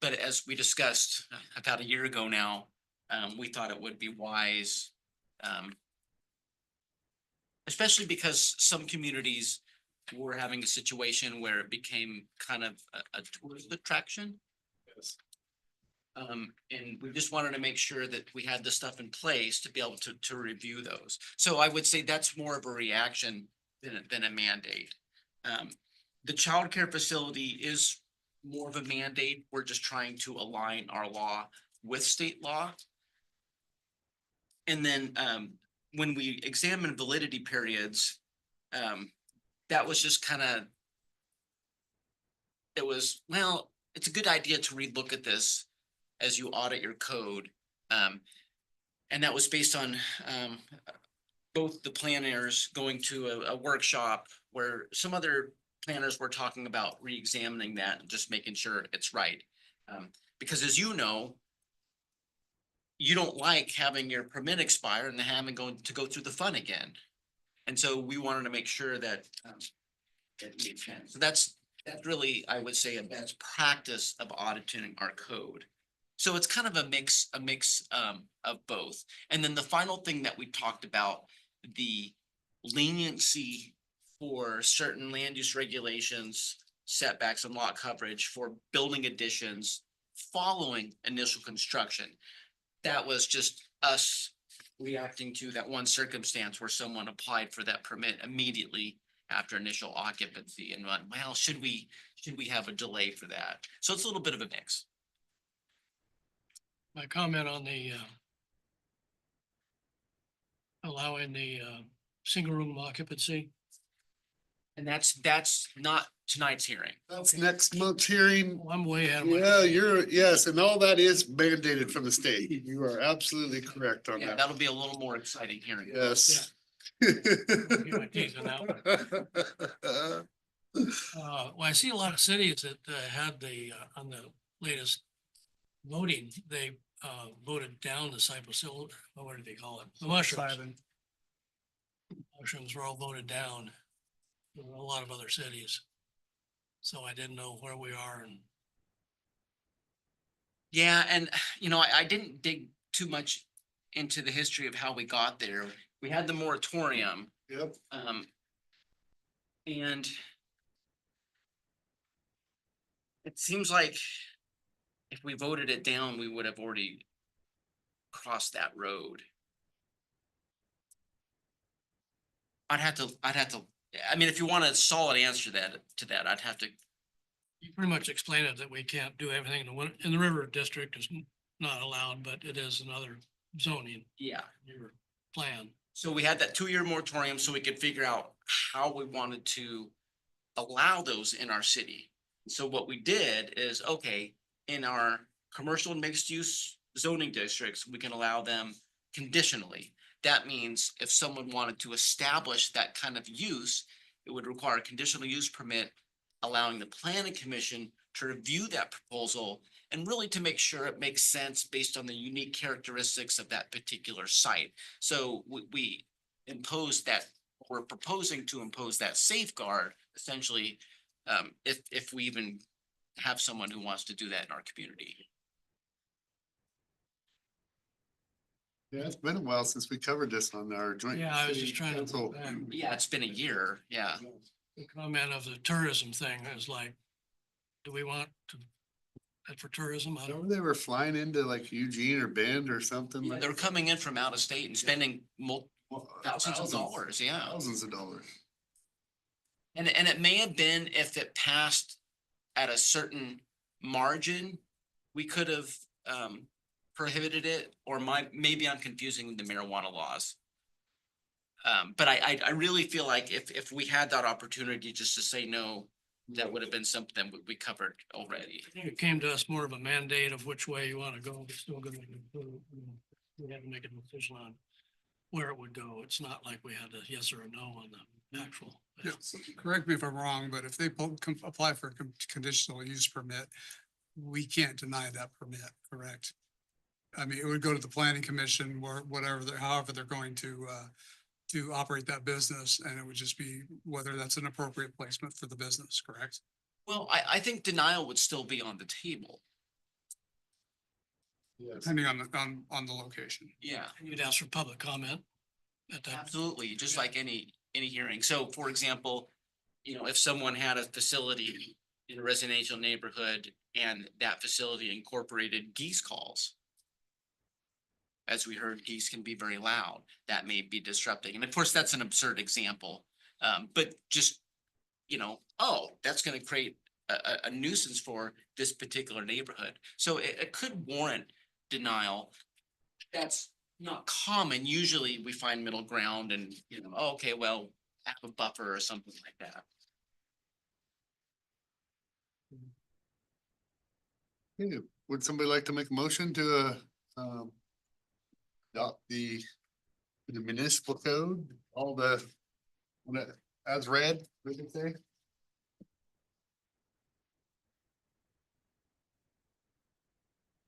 But as we discussed about a year ago now, we thought it would be wise. Especially because some communities were having a situation where it became kind of a tourist attraction. And we just wanted to make sure that we had the stuff in place to be able to review those. So I would say that's more of a reaction than a mandate. The childcare facility is more of a mandate. We're just trying to align our law with state law. And then, when we examine validity periods, that was just kind of, it was, well, it's a good idea to relook at this as you audit your code. And that was based on both the planners going to a workshop where some other planners were talking about re-examining that and just making sure it's right. Because as you know, you don't like having your permit expire and then having to go through the fun again. And so we wanted to make sure that it made sense. So that's really, I would say, a best practice of auditing our code. So it's kind of a mix of both. And then the final thing that we talked about, the leniency for certain land use regulations, setbacks and lot coverage for building additions following initial construction. That was just us reacting to that one circumstance where someone applied for that permit immediately after initial occupancy and went, well, should we have a delay for that? So it's a little bit of a mix. My comment on the allowing the single room occupancy. And that's not tonight's hearing. That's next month's hearing. Well, I'm way ahead of my. Yeah, yes, and all that is mandated from the state. You are absolutely correct on Yeah, that. that'll be a little more exciting hearing. Yes. Get my teeth in that one. Well, I see a lot of cities that had the, on the latest voting, they voted down the cypress-hill, what did they call it? The mushrooms. Mushrooms were all voted down in a lot of other cities. So I didn't know where we are and Yeah, and I didn't dig too much into the history of how we got there. We had the moratorium, Yep. and it seems like if we voted it down, we would have already crossed that road. I'd have to, I mean, if you want a solid answer to that, I'd have to. you pretty much explained it that we can't do everything in the river district is not allowed, but it is another zoning, Yeah. your plan. So we had that 2-year moratorium so we could figure out how we wanted to allow those in our city. So what we did is, okay, in our commercial and mixed use zoning districts, we can allow them conditionally. That means if someone wanted to establish that kind of use, it would require a conditional use permit, allowing the planning commission to review that proposal and really to make sure it makes sense based on the unique characteristics of that particular site. So we imposed that, we're proposing to impose that safeguard essentially, if we even have someone who wants to do that in our community. Yeah, it's been a while since we covered this on our joint. Yeah, I was city just trying to council. look back. Yeah, it's been a year. Yeah. The comment of the tourism thing is like, do we want to, for tourism? I don't, Remember they were flying into like Eugene or Bend or something like. They're coming in from out of state and spending thousands of dollars. Yeah. Thousands of dollars. And it may have been if it passed at a certain margin, we could have prohibited it, or maybe I'm confusing the marijuana laws. But I really feel like if we had that opportunity just to say no, that would have been something we covered already. I think it came to us more of a mandate of which way you want to go. We're still gonna, we had to make a decision on where it would go. It's not like we had a yes or a no on the actual. Yes, correct me if I'm wrong, but if they apply for a conditional use permit, we can't deny that permit, correct? I mean, it would go to the planning commission or whatever, however they're going to to operate that business, and it would just be whether that's an appropriate placement for the business, correct? Well, I think denial would still be on the table. Depending on the location. Yeah. You'd ask for public comment at that. Absolutely, just like any hearing. So for example, you know, if someone had a facility in a residential neighborhood and that facility incorporated geese calls. As we heard, geese can be very loud. That may be disrupting. And of course, that's an absurd example. But just, you know, oh, that's gonna create a nuisance for this particular neighborhood. So it could warrant denial. That's not common. Usually we find middle ground and, you know, oh, okay, well, have a buffer or something like that. Yeah, would somebody like to make a motion to, adopt the municipal code, all the, as read, what did it say?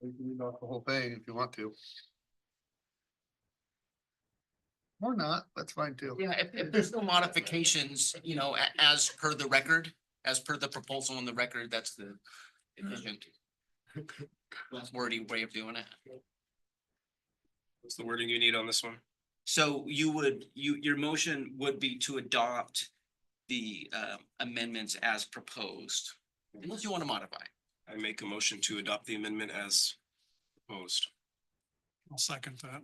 You can read off the whole thing if you want to. Or not, that's fine too. Yeah, if there's no modifications, you know, as per the record, as per the proposal on the record, that's the efficient. Less wordy way of doing it. What's the wording you need on this one? So your motion would be to adopt the amendments as proposed, unless you want to modify. I make a motion to adopt the amendment as proposed. I'll second that.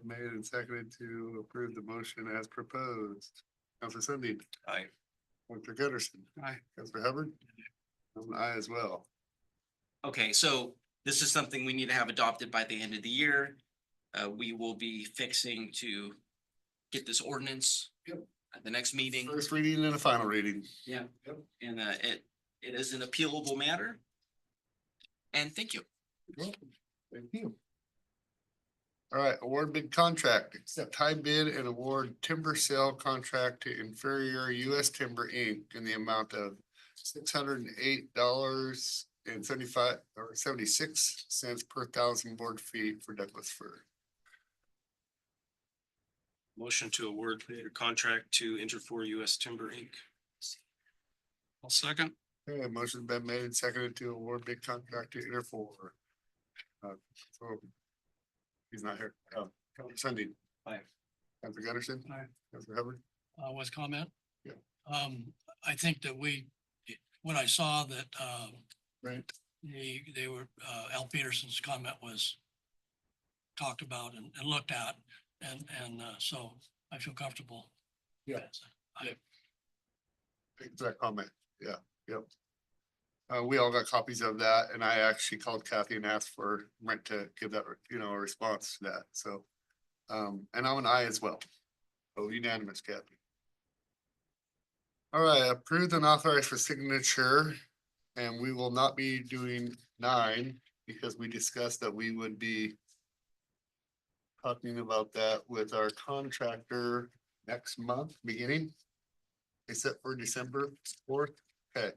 Made and seconded to approve the motion as proposed. Counselor Sunday. Aye. Dr. Gunderson. Aye. Counselor Hubbard. I'm an aye as well. Okay, so this is something we need to have adopted by the end of the year. We will be fixing to get this ordinance. At the next meeting. First reading and a final reading. Yeah. And it is an appealable matter. And thank you. Thank you. All right, award bid contract, accept high bid and award timber sale contract to Inferior US Timber Inc. in the amount of $608.75 per 1,000 board feet for Douglas fir. Motion to award the contract to Interfor US Timber Inc. I'll second. Okay, motion's been made and seconded to award bid contract to Interfor. So he's not here. Counselor Sunday. Aye. Counselor Gunderson. Aye. Counselor Hubbard. With comment? Yeah. I think that when I saw that, Right. they were, Al Peterson's comment was talked about and looked at, and so I feel comfortable. Yeah. Thanks for that comment. Yeah, yep. We all got copies of that and I actually called Kathy and asked for Brent to give that, you know, a response to that, so. And I'm an aye as well. So unanimous, Kathy. All right, approved and authorized for signature. And we will not be doing 9 because we discussed that we would be talking about that with our contractor next month, beginning. Except for December 4th. Okay.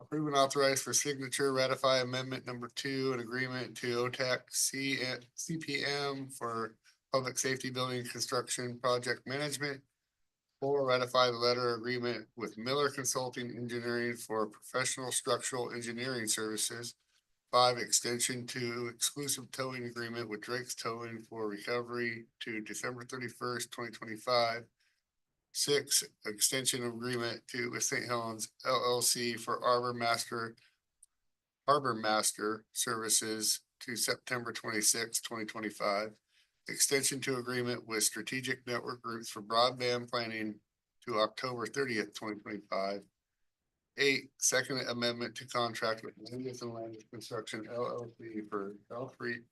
Approve and authorize for signature, ratify amendment number 2, an agreement to OTAC CPM for public safety building construction project management. 4, ratify the letter agreement with Miller Consulting Engineering for professional structural engineering services. 5, extension to exclusive towing agreement with Drake's Towing for recovery to December 31st, 2025. 6, extension agreement with St. Helens LLC for Harbor Master Services to September 26, 2025. Extension to agreement with Strategic Network Groups for broadband planning to October 30th, 2025. 8, second amendment to contract with Landis and Landis Construction LLC for L3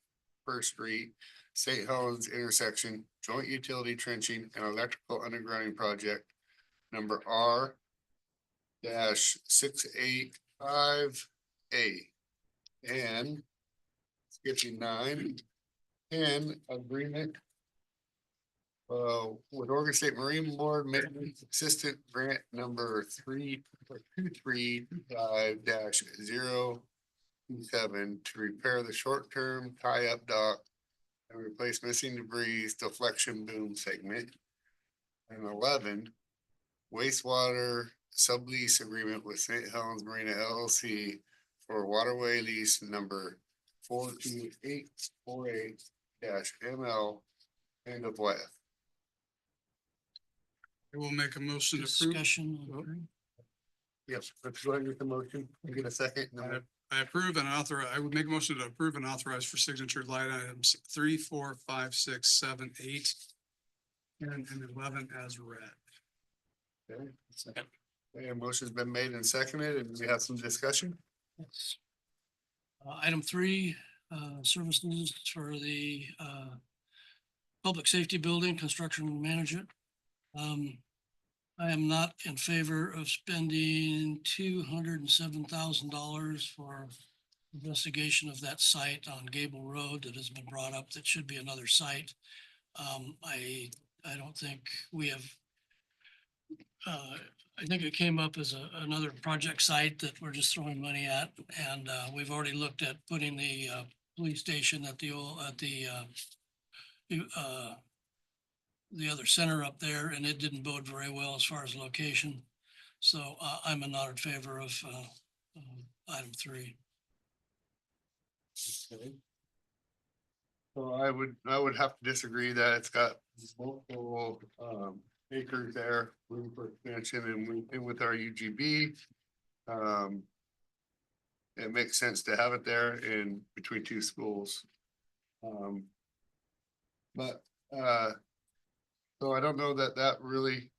First Street, St. Helens intersection, joint utility trenching and electrical undergrounding project number R-685A. And skipping 9, 10, agreement with Oregon State Marine Board Maintenance Assistant Grant number 32325-027 to repair the short-term tie-up dock and replace missing debris deflection boom segment. And 11, wastewater sublease agreement with St. Helens Marina LLC for waterway lease number 42848-ML end of life. I will make a motion to approve. Discussion. on three. Yep, let's go ahead and get the motion. Can I get a second? I approve and authorize, I would make a motion to approve and authorize for signature line items 3, 4, 5, 6, 7, 8. And 11 as read. Okay. Second. Okay, a motion's been made and seconded, and we have some discussion. Yes. Item three, services for the public safety building, construction management. I am not in favor of spending $207,000 for investigation of that site on Gable Road that has been brought up. That should be another site. I don't think we have. I think it came up as another project site that we're just throwing money at, and we've already looked at putting the police station at the other center up there, and it didn't bode very well as far as location. So I'm not in favor of item three. Okay. So I would have to disagree that it's got multiple acres there, room for expansion, and with our UGB. It makes sense to have it there in between two schools. But so I don't know that really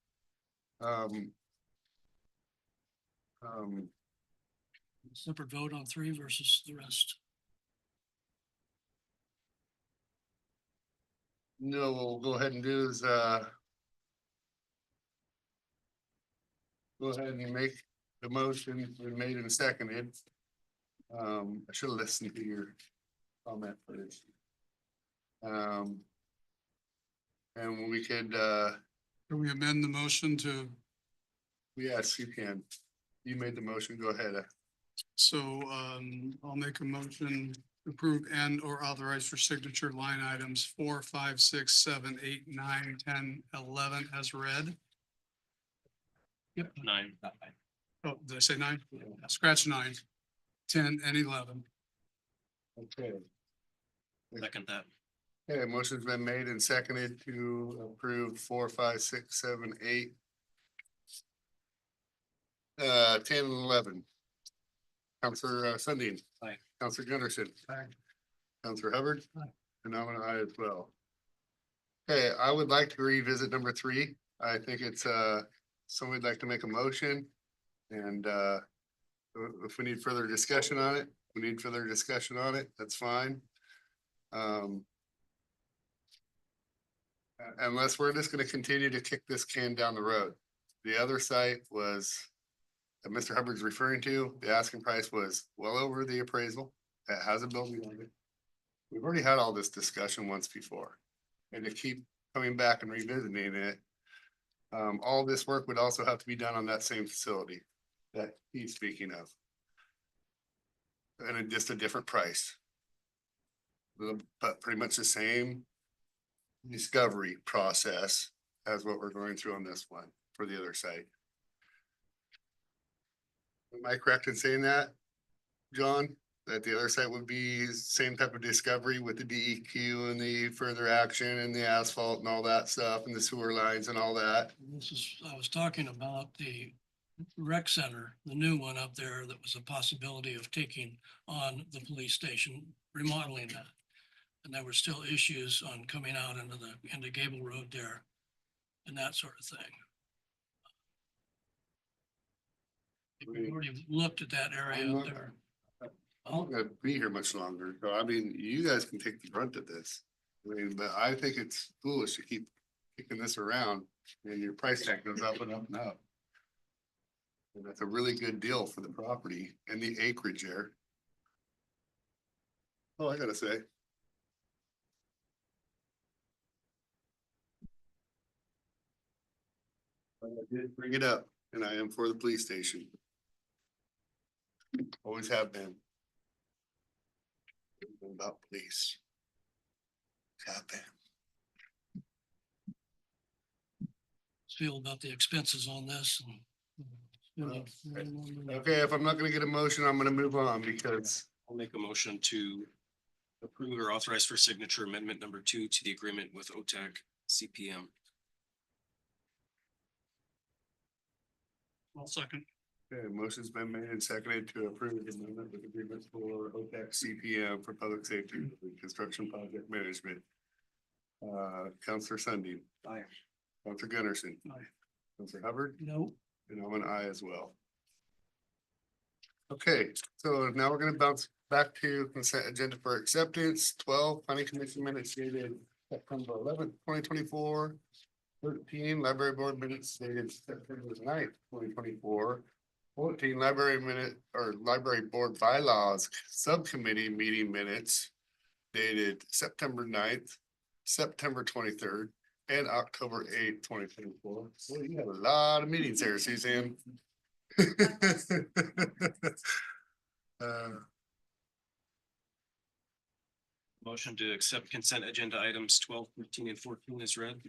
Separate vote on three versus the rest. no, what we'll go ahead and do is go ahead and make the motion we made and seconded. I should have listened to your comment first. And we could, Can we amend the motion to, yes, you can. You made the motion, go ahead. so I'll make a motion to approve and or authorize for signature line items 4, 5, 6, 7, 8, 9, 10, 11 as read. Yep. 9. Oh, did I say 9? Scratch 9, 10 and 11. Okay. Second that. Okay, motion's been made and seconded to approve 4, 5, 6, 7, 8. 10 and 11. Counselor Sundin. Aye. Counselor Gunderson. Aye. Counselor Hubbard. Aye. And I'm an aye as well. Okay, I would like to revisit number 3. I think it's somebody'd like to make a motion. And if we need further discussion on it, that's fine. Unless we're just gonna continue to kick this can down the road. The other site was that Mr. Hubbard's referring to, the asking price was well over the appraisal. That has a building on it. We've already had all this discussion once before. And to keep coming back and revisiting it. All this work would also have to be done on that same facility that he's speaking of. And just a different price. But pretty much the same discovery process as what we're going through on this one for the other site. Am I correct in saying that, John? That the other site would be same type of discovery with the DEQ and the further action and the asphalt and all that stuff and the sewer lines and all that? I was talking about the rec center, the new one up there that was a possibility of taking on the police station, remodeling that. And there were still issues on coming out into Gable Road there and that sort of thing. We already looked at that area up there. I'm not gonna be here much longer, so I mean, you guys can take the brunt of this. I mean, but I think it's foolish to keep kicking this around and your price tag goes up and up and up. And that's a really good deal for the property and the acreage there. Oh, I gotta say. But I did bring it up and I am for the police station. Always have been. About police. Copy. Feel about the expenses on this. Okay, if I'm not gonna get a motion, I'm gonna move on because I'll make a motion to approve or authorize for signature amendment number 2 to the agreement with OTAC CPM. I'll second. okay, motion's been made and seconded to approve the amendment with agreement for OPEC CPM for public safety, and construction project management. Counselor Sundin. Aye. Counselor Gunderson. Aye. Counselor Hubbard, No, and I'm an aye as well. Okay, so now we're gonna bounce back to consent agenda for acceptance. 12 planning commission minutes dated September 11th, 2024. 13 library board minutes dated September 9th, 2024. 14 library minute or library board bylaws subcommittee meeting minutes dated September 9th, September 23rd, and October 8th, 2024. Well, you have a lot of meetings there, Suzanne. Motion to accept consent agenda items 12, 13, and 14 is read.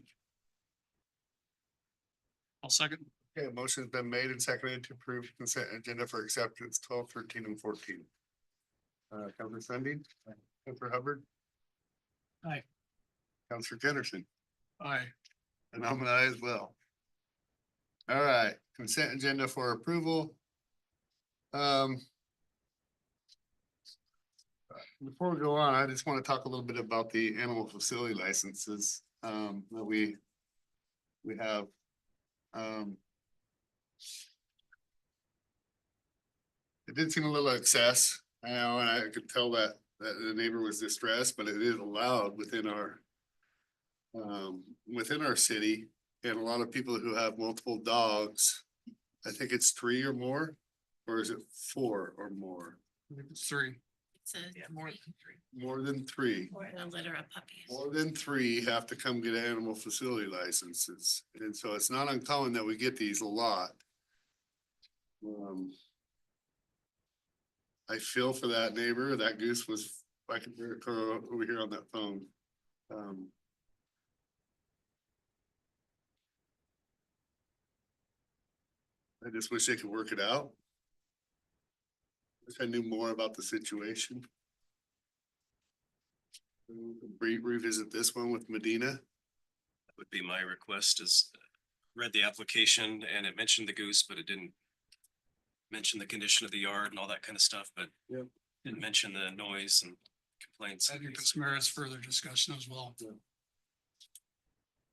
I'll second. Okay, motion's been made and seconded to approve consent agenda for acceptance 12, 13, and 14. Counselor Sundin. Counselor Hubbard. Aye. Counselor Gunderson. Aye. And I'm an aye as well. All right, consent agenda for approval. Before we go on, I just want to talk a little bit about the animal facility licenses that we have. It did seem a little excess, you know, and I could tell that the neighbor was distressed, but it is allowed within our city. And a lot of people who have multiple dogs, I think it's 3 or more, or is it 4 or more? I think it's 3. It's a More than 3. More than 3. a litter of puppies. More than 3 have to come get animal facility licenses, and so it's not uncommon that we get these a lot. I feel for that neighbor. That goose was, I can hear it over here on that phone. I just wish they could work it out. Wish I knew more about the situation. Revisit this one with Medina. That would be my request is read the application and it mentioned the goose, but it didn't mention the condition of the yard and all that kind of stuff, but Yep. didn't mention the noise and complaints. I think this merits further discussion as well.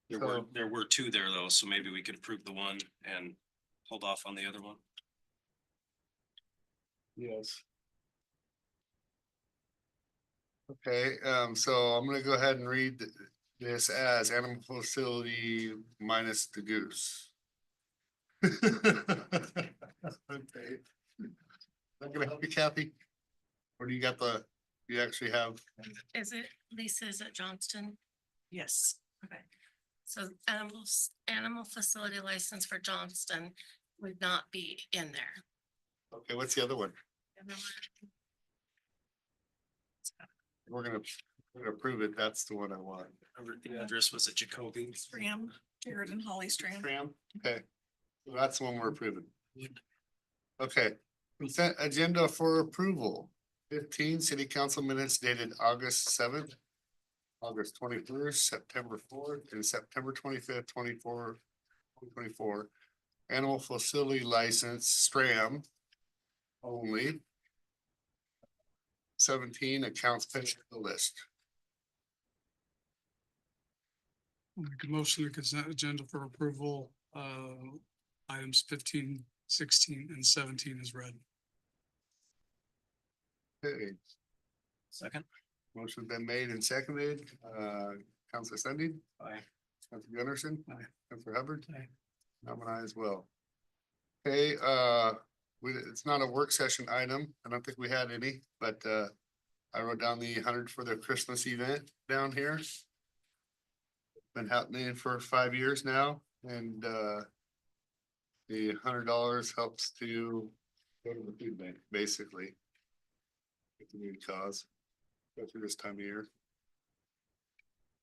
There were 2 there though, so maybe we could approve the one and hold off on the other one. Yes. Okay, so I'm gonna go ahead and read this as animal facility minus the goose. Okay. That gonna help you, Kathy? Or do you got you actually have? Is it, Lisa, is it Johnston? Yes. Okay. So animal facility license for Johnston would not be in there. Okay, what's the other one? We're gonna approve it. That's the one I want. The address was at Jacoby. Graham, Jared and Holly Strand. Tram, okay, so that's the one we're approving. Okay, consent agenda for approval. 15 city council minutes dated August 7th, August 21st, September 4th, and September 25th, 2024. Animal facility license, Stram only. 17 accounts payable list. I'll make a motion to consent agenda for approval, items 15, 16, and 17 is read. Okay, Second. motion's been made and seconded. Counselor Sundin. Aye. Counselor Gunderson. Aye. Counselor Hubbard. Aye. I'm an aye as well. Okay, it's not a work session item. I don't think we had any, but I wrote down the 100 for the Christmas event down here. Been happening for 5 years now, and the $100 helps to go to the food bank, basically. It's a good cause, especially this time of year.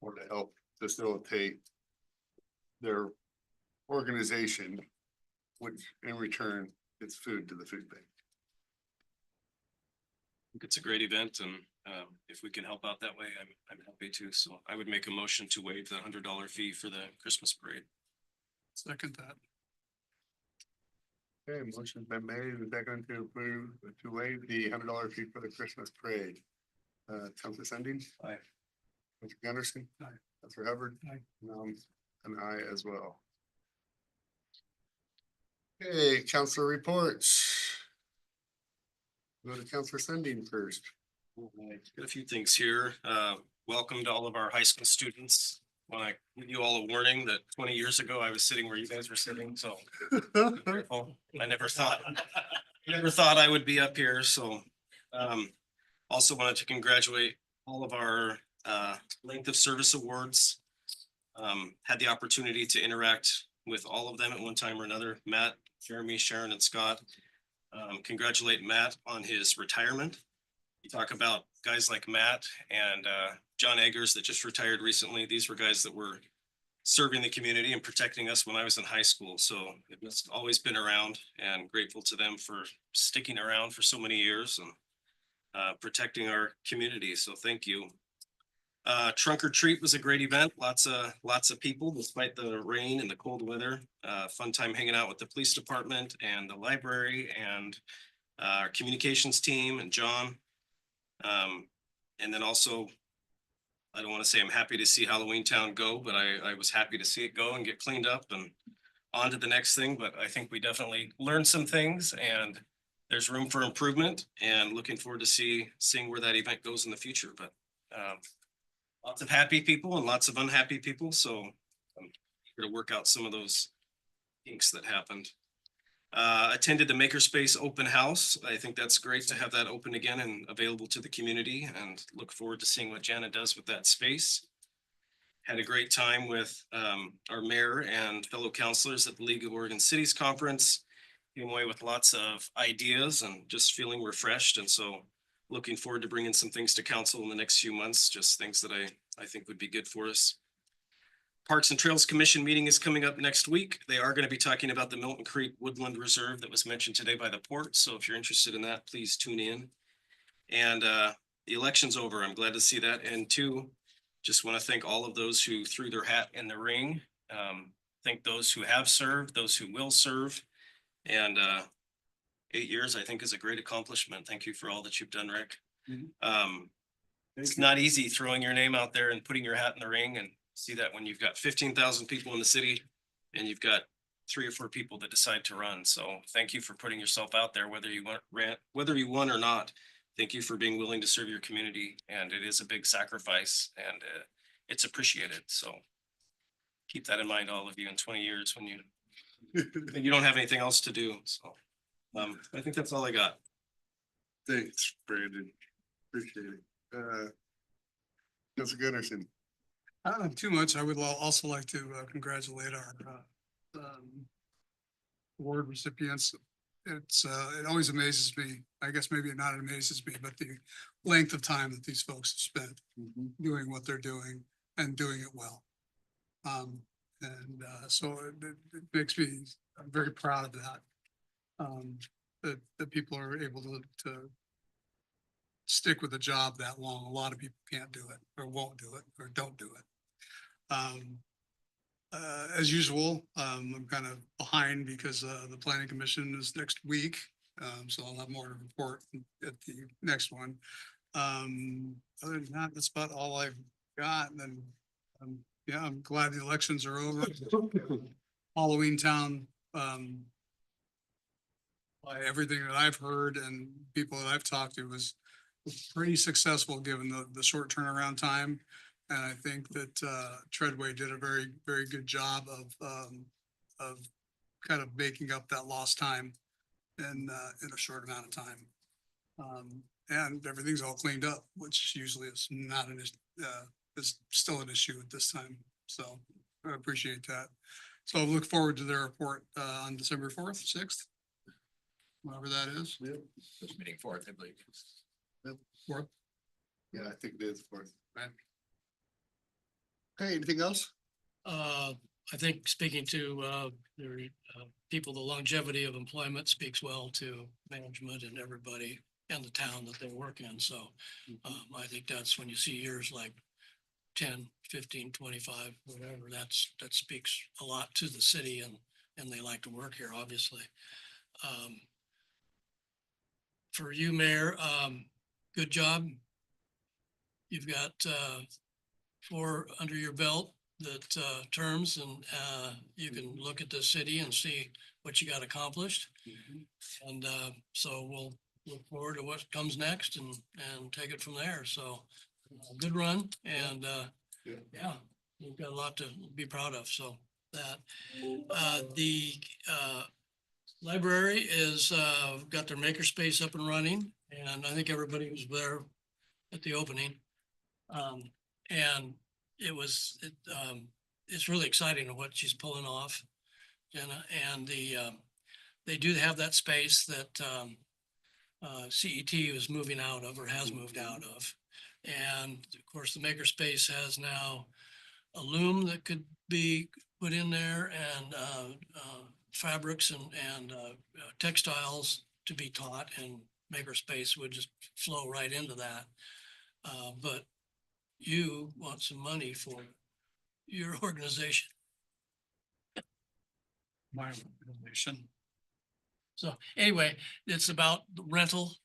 or to help facilitate their organization, which in return is food to the food bank. I think it's a great event and if we can help out that way, I'm happy to. So I would make a motion to waive the $100 fee for the Christmas parade. Second that. Okay, motion's been made and seconded to approve, to waive the $100 fee for the Christmas parade. Counselor Sundin? Aye. Counselor Gunderson? Aye. Counselor Hubbard? Aye. An aye as well. Okay, counselor reports. Go to Counselor Sundin first. Got a few things here. Welcome to all of our high school students. Want to give you all a warning that 20 years ago, I was sitting where you guys were sitting, so be careful. I never thought I would be up here, so. Also wanted to congratulate all of our length of service awards. Had the opportunity to interact with all of them at one time or another. Matt, Jeremy, Sharon, and Scott. Congratulate Matt on his retirement. You talk about guys like Matt and John Eggers that just retired recently. These were guys that were serving the community and protecting us when I was in high school. So it must always been around, and grateful to them for sticking around for so many years and protecting our community. So thank you. Trunk or treat was a great event. Lots of people despite the rain and the cold weather. Fun time hanging out with the police department and the library and our communications team and John. And then also, I don't want to say I'm happy to see Halloween Town go, but I was happy to see it go and get cleaned up and on to the next thing. But I think we definitely learned some things and there's room for improvement, and looking forward to seeing where that event goes in the future. But lots of happy people and lots of unhappy people. So I'm here to work out some of those kinks that happened. Attended the Makerspace open house. I think that's great to have that open again and available to the community, and look forward to seeing what Jana does with that space. Had a great time with our mayor and fellow councilors at the League of Oregon Cities Conference. Came away with lots of ideas and just feeling refreshed. And so looking forward to bringing some things to council in the next few months, just things that I think would be good for us. Parks and Trails Commission meeting is coming up next week. They are going to be talking about the Milton Creek Woodland Reserve that was mentioned today by the port. So if you're interested in that, please tune in. And the election's over. I'm glad to see that. And two, just want to thank all of those who threw their hat in the ring. Thank those who have served, those who will serve. And 8 years, I think, is a great accomplishment. Thank you for all that you've done, Rick. It's not easy throwing your name out there and putting your hat in the ring, and see that when you've got 15,000 people in the city and you've got 3 or 4 people that decide to run. So thank you for putting yourself out there, whether you won or not. Thank you for being willing to serve your community, and it is a big sacrifice, and it's appreciated. So keep that in mind, all of you, in 20 years when you don't have anything else to do. So I think that's all I got. Thanks, Brandon. Appreciate it. Counselor Gunderson. I don't have too much. I would also like to congratulate our award recipients. It always amazes me. I guess maybe not it amazes me, but the length of time that these folks have spent doing what they're doing and doing it well. So it makes me, I'm very proud of that. That people are able to stick with a job that long. A lot of people can't do it or won't do it or don't do it. As usual, I'm kind of behind because the planning commission is next week. So I'll have more to report at the next one. Other than that, that's about all I've got. And then, yeah, I'm glad the elections are over. Halloween Town, by everything that I've heard and people that I've talked to, was pretty successful given the short turnaround time. And I think that Treadway did a very, very good job of kind of making up that lost time in a short amount of time. And everything's all cleaned up, which usually is not an issue, is still an issue at this time. So I appreciate that. So I look forward to their report on December 4th, 6th, whatever that is. Yep. Meeting 4th, I believe. 4th. Yeah, I think it is 4th. Right. Okay, anything else? I think speaking to, the, people, the longevity of employment speaks well to management and everybody and the town that they work in. So, I think that's when you see years like 10, 15, 25, whatever, that speaks a lot to the city and they like to work here, obviously. For you, Mayor, good job. You've got, 4 under your belt that, terms and, you can look at the city and see what you got accomplished. And, so we'll look forward to what comes next and take it from there. So, good run and, yeah, we've got a lot to be proud of. So that, the, library is, got their makerspace up and running and I think everybody was there at the opening. And it's really exciting what she's pulling off. Jenna, and they do have that space that, CET is moving out of or has moved out of. And of course, the makerspace has now a loom that could be put in there and, fabrics and textiles to be taught, and makerspace would just flow right into that. But you want some money for your organization. My recommendation. So anyway, it's about the rental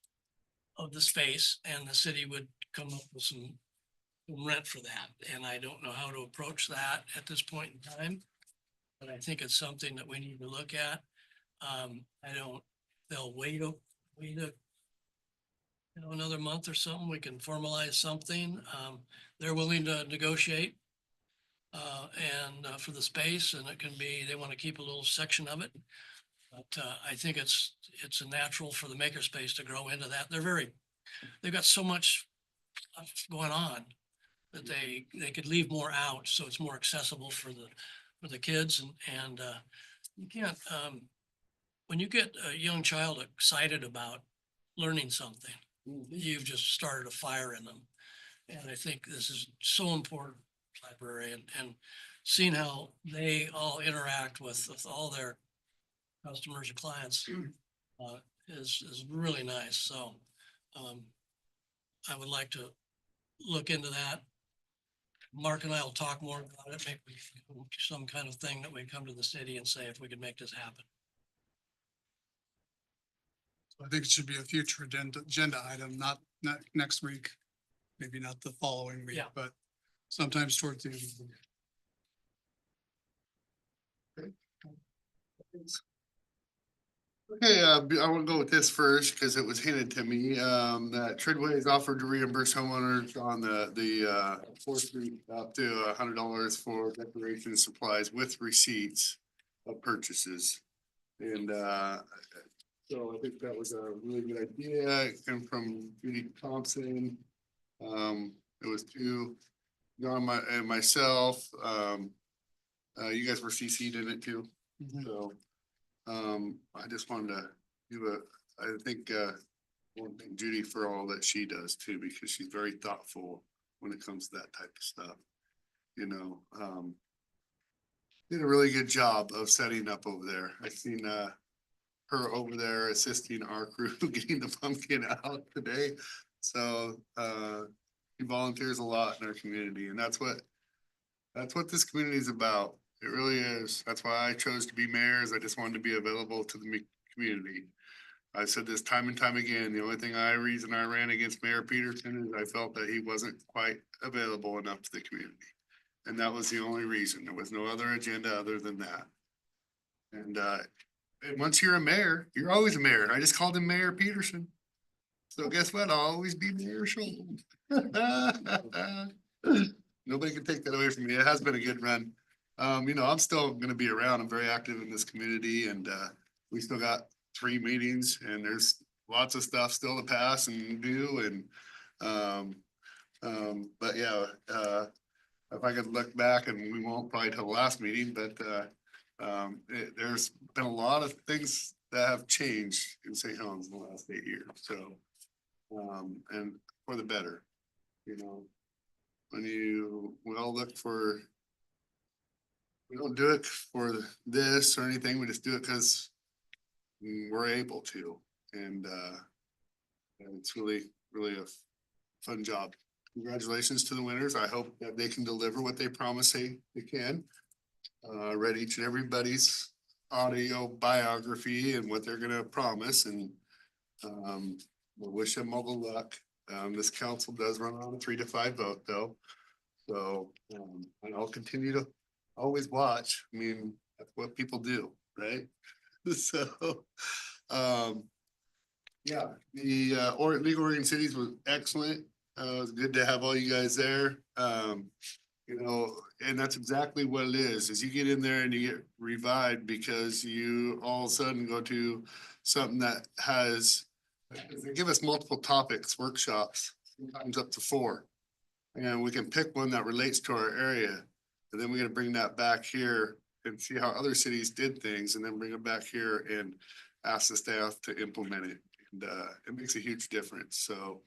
of the space and the city would come up with some rent for that. And I don't know how to approach that at this point in time. But I think it's something that we need to look at. They'll wait another month or something. We can formalize something. They're willing to negotiate. And for the space, and it can be, they want to keep a little section of it. But I think it's a natural for the makerspace to grow into that. They've got so much stuff going on that they could leave more out, so it's more accessible for the kids and you can't, when you get a young child excited about learning something, you've just started a fire in them. And I think this is so important, library, and seeing how they all interact with all their customers or clients is really nice. So I would like to look into that. Mark and I will talk more about it, maybe some kind of thing that we come to the city and say if we could make this happen. I think it should be a future agenda item, not next week, maybe not the following week, Yeah. but sometimes towards the end of the week. Okay, I want to go with this first because it was hinted to me, that Treadway has offered to reimburse homeowners on the 4th Street up to $100 for decoration supplies with receipts of purchases. And, so I think that was a really good idea. It came from Judy Thompson. It was to John and myself. You guys were CC'd in it too, so. I just wanted to give I think, want to thank Judy for all that she does too, because she's very thoughtful when it comes to that type of stuff. You know, did a really good job of setting up over there. I've seen, her over there assisting our crew getting the pumpkin out today. So, she volunteers a lot in our community, and that's what this community is about. It really is. That's why I chose to be mayor, is I just wanted to be available to the community. I've said this time and time again, the only reason I ran against Mayor Peterson is I felt that he wasn't quite available enough to the community. And that was the only reason. There was no other agenda other than that. And once you're a mayor, you're always a mayor. I just called him Mayor Peterson. So guess what? I'll always be Mayor Schultz. Nobody can take that away from me. It has been a good run. You know, I'm still gonna be around. I'm very active in this community and we still got 3 meetings and there's lots of stuff still to pass and do and but yeah, if I could look back, and we won't probably till the last meeting, but there's been a lot of things that have changed in St. Helens in the last 8 years, so and for the better, you know. we all look for. We don't do it for this or anything, we just do it because we're able to, and it's really, really a fun job. Congratulations to the winners. I hope that they can deliver what they promise they can. Read each and everybody's audio biography and what they're gonna promise, and we'll wish them all the luck. This council does run on a 3-5 vote though. So, and I'll continue to always watch. I mean, that's what people do, right? So, yeah, the League of Oregon Cities was excellent. It was good to have all you guys there. You know, and that's exactly what it is you get in there and you get revived because you all of a sudden go to something that has, they give us multiple topics, workshops, sometimes up to 4. And we can pick one that relates to our area. And then we gotta bring that back here and see how other cities did things and then bring it back here and ask the staff to implement it. And it makes a huge difference. So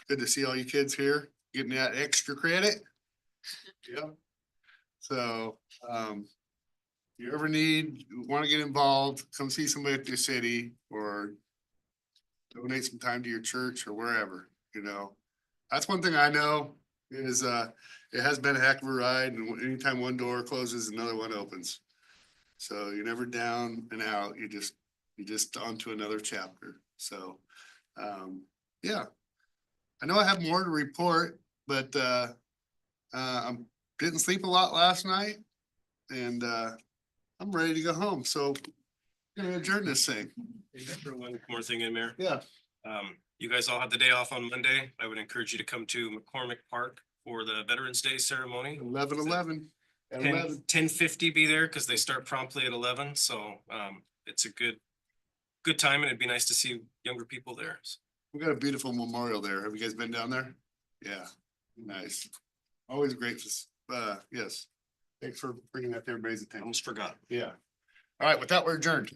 good to see all you kids here getting that extra credit. Yeah. So you ever want to get involved, come see somebody at your city or donate some time to your church or wherever, you know. That's one thing I know is it has been a heck of a ride, and anytime one door closes, another one opens. So you're never down and out. You're just on to another chapter. So yeah. I know I have more to report, but I didn't sleep a lot last night and I'm ready to go home. So I'm gonna adjourn this thing. Throw one more thing in there. Yeah. You guys all had the day off on Monday. I would encourage you to come to McCormick Park for the Veterans Day ceremony. 11:11. At 10 11. 10:50 be there because they start promptly at 11. So it's a good time, and it'd be nice to see younger people there. We got a beautiful memorial there. Have you guys been down there? Yeah, nice. Always great. Yes. Thanks for bringing that to everybody's attention. Almost forgot. Yeah. All right, with that, we're adjourned.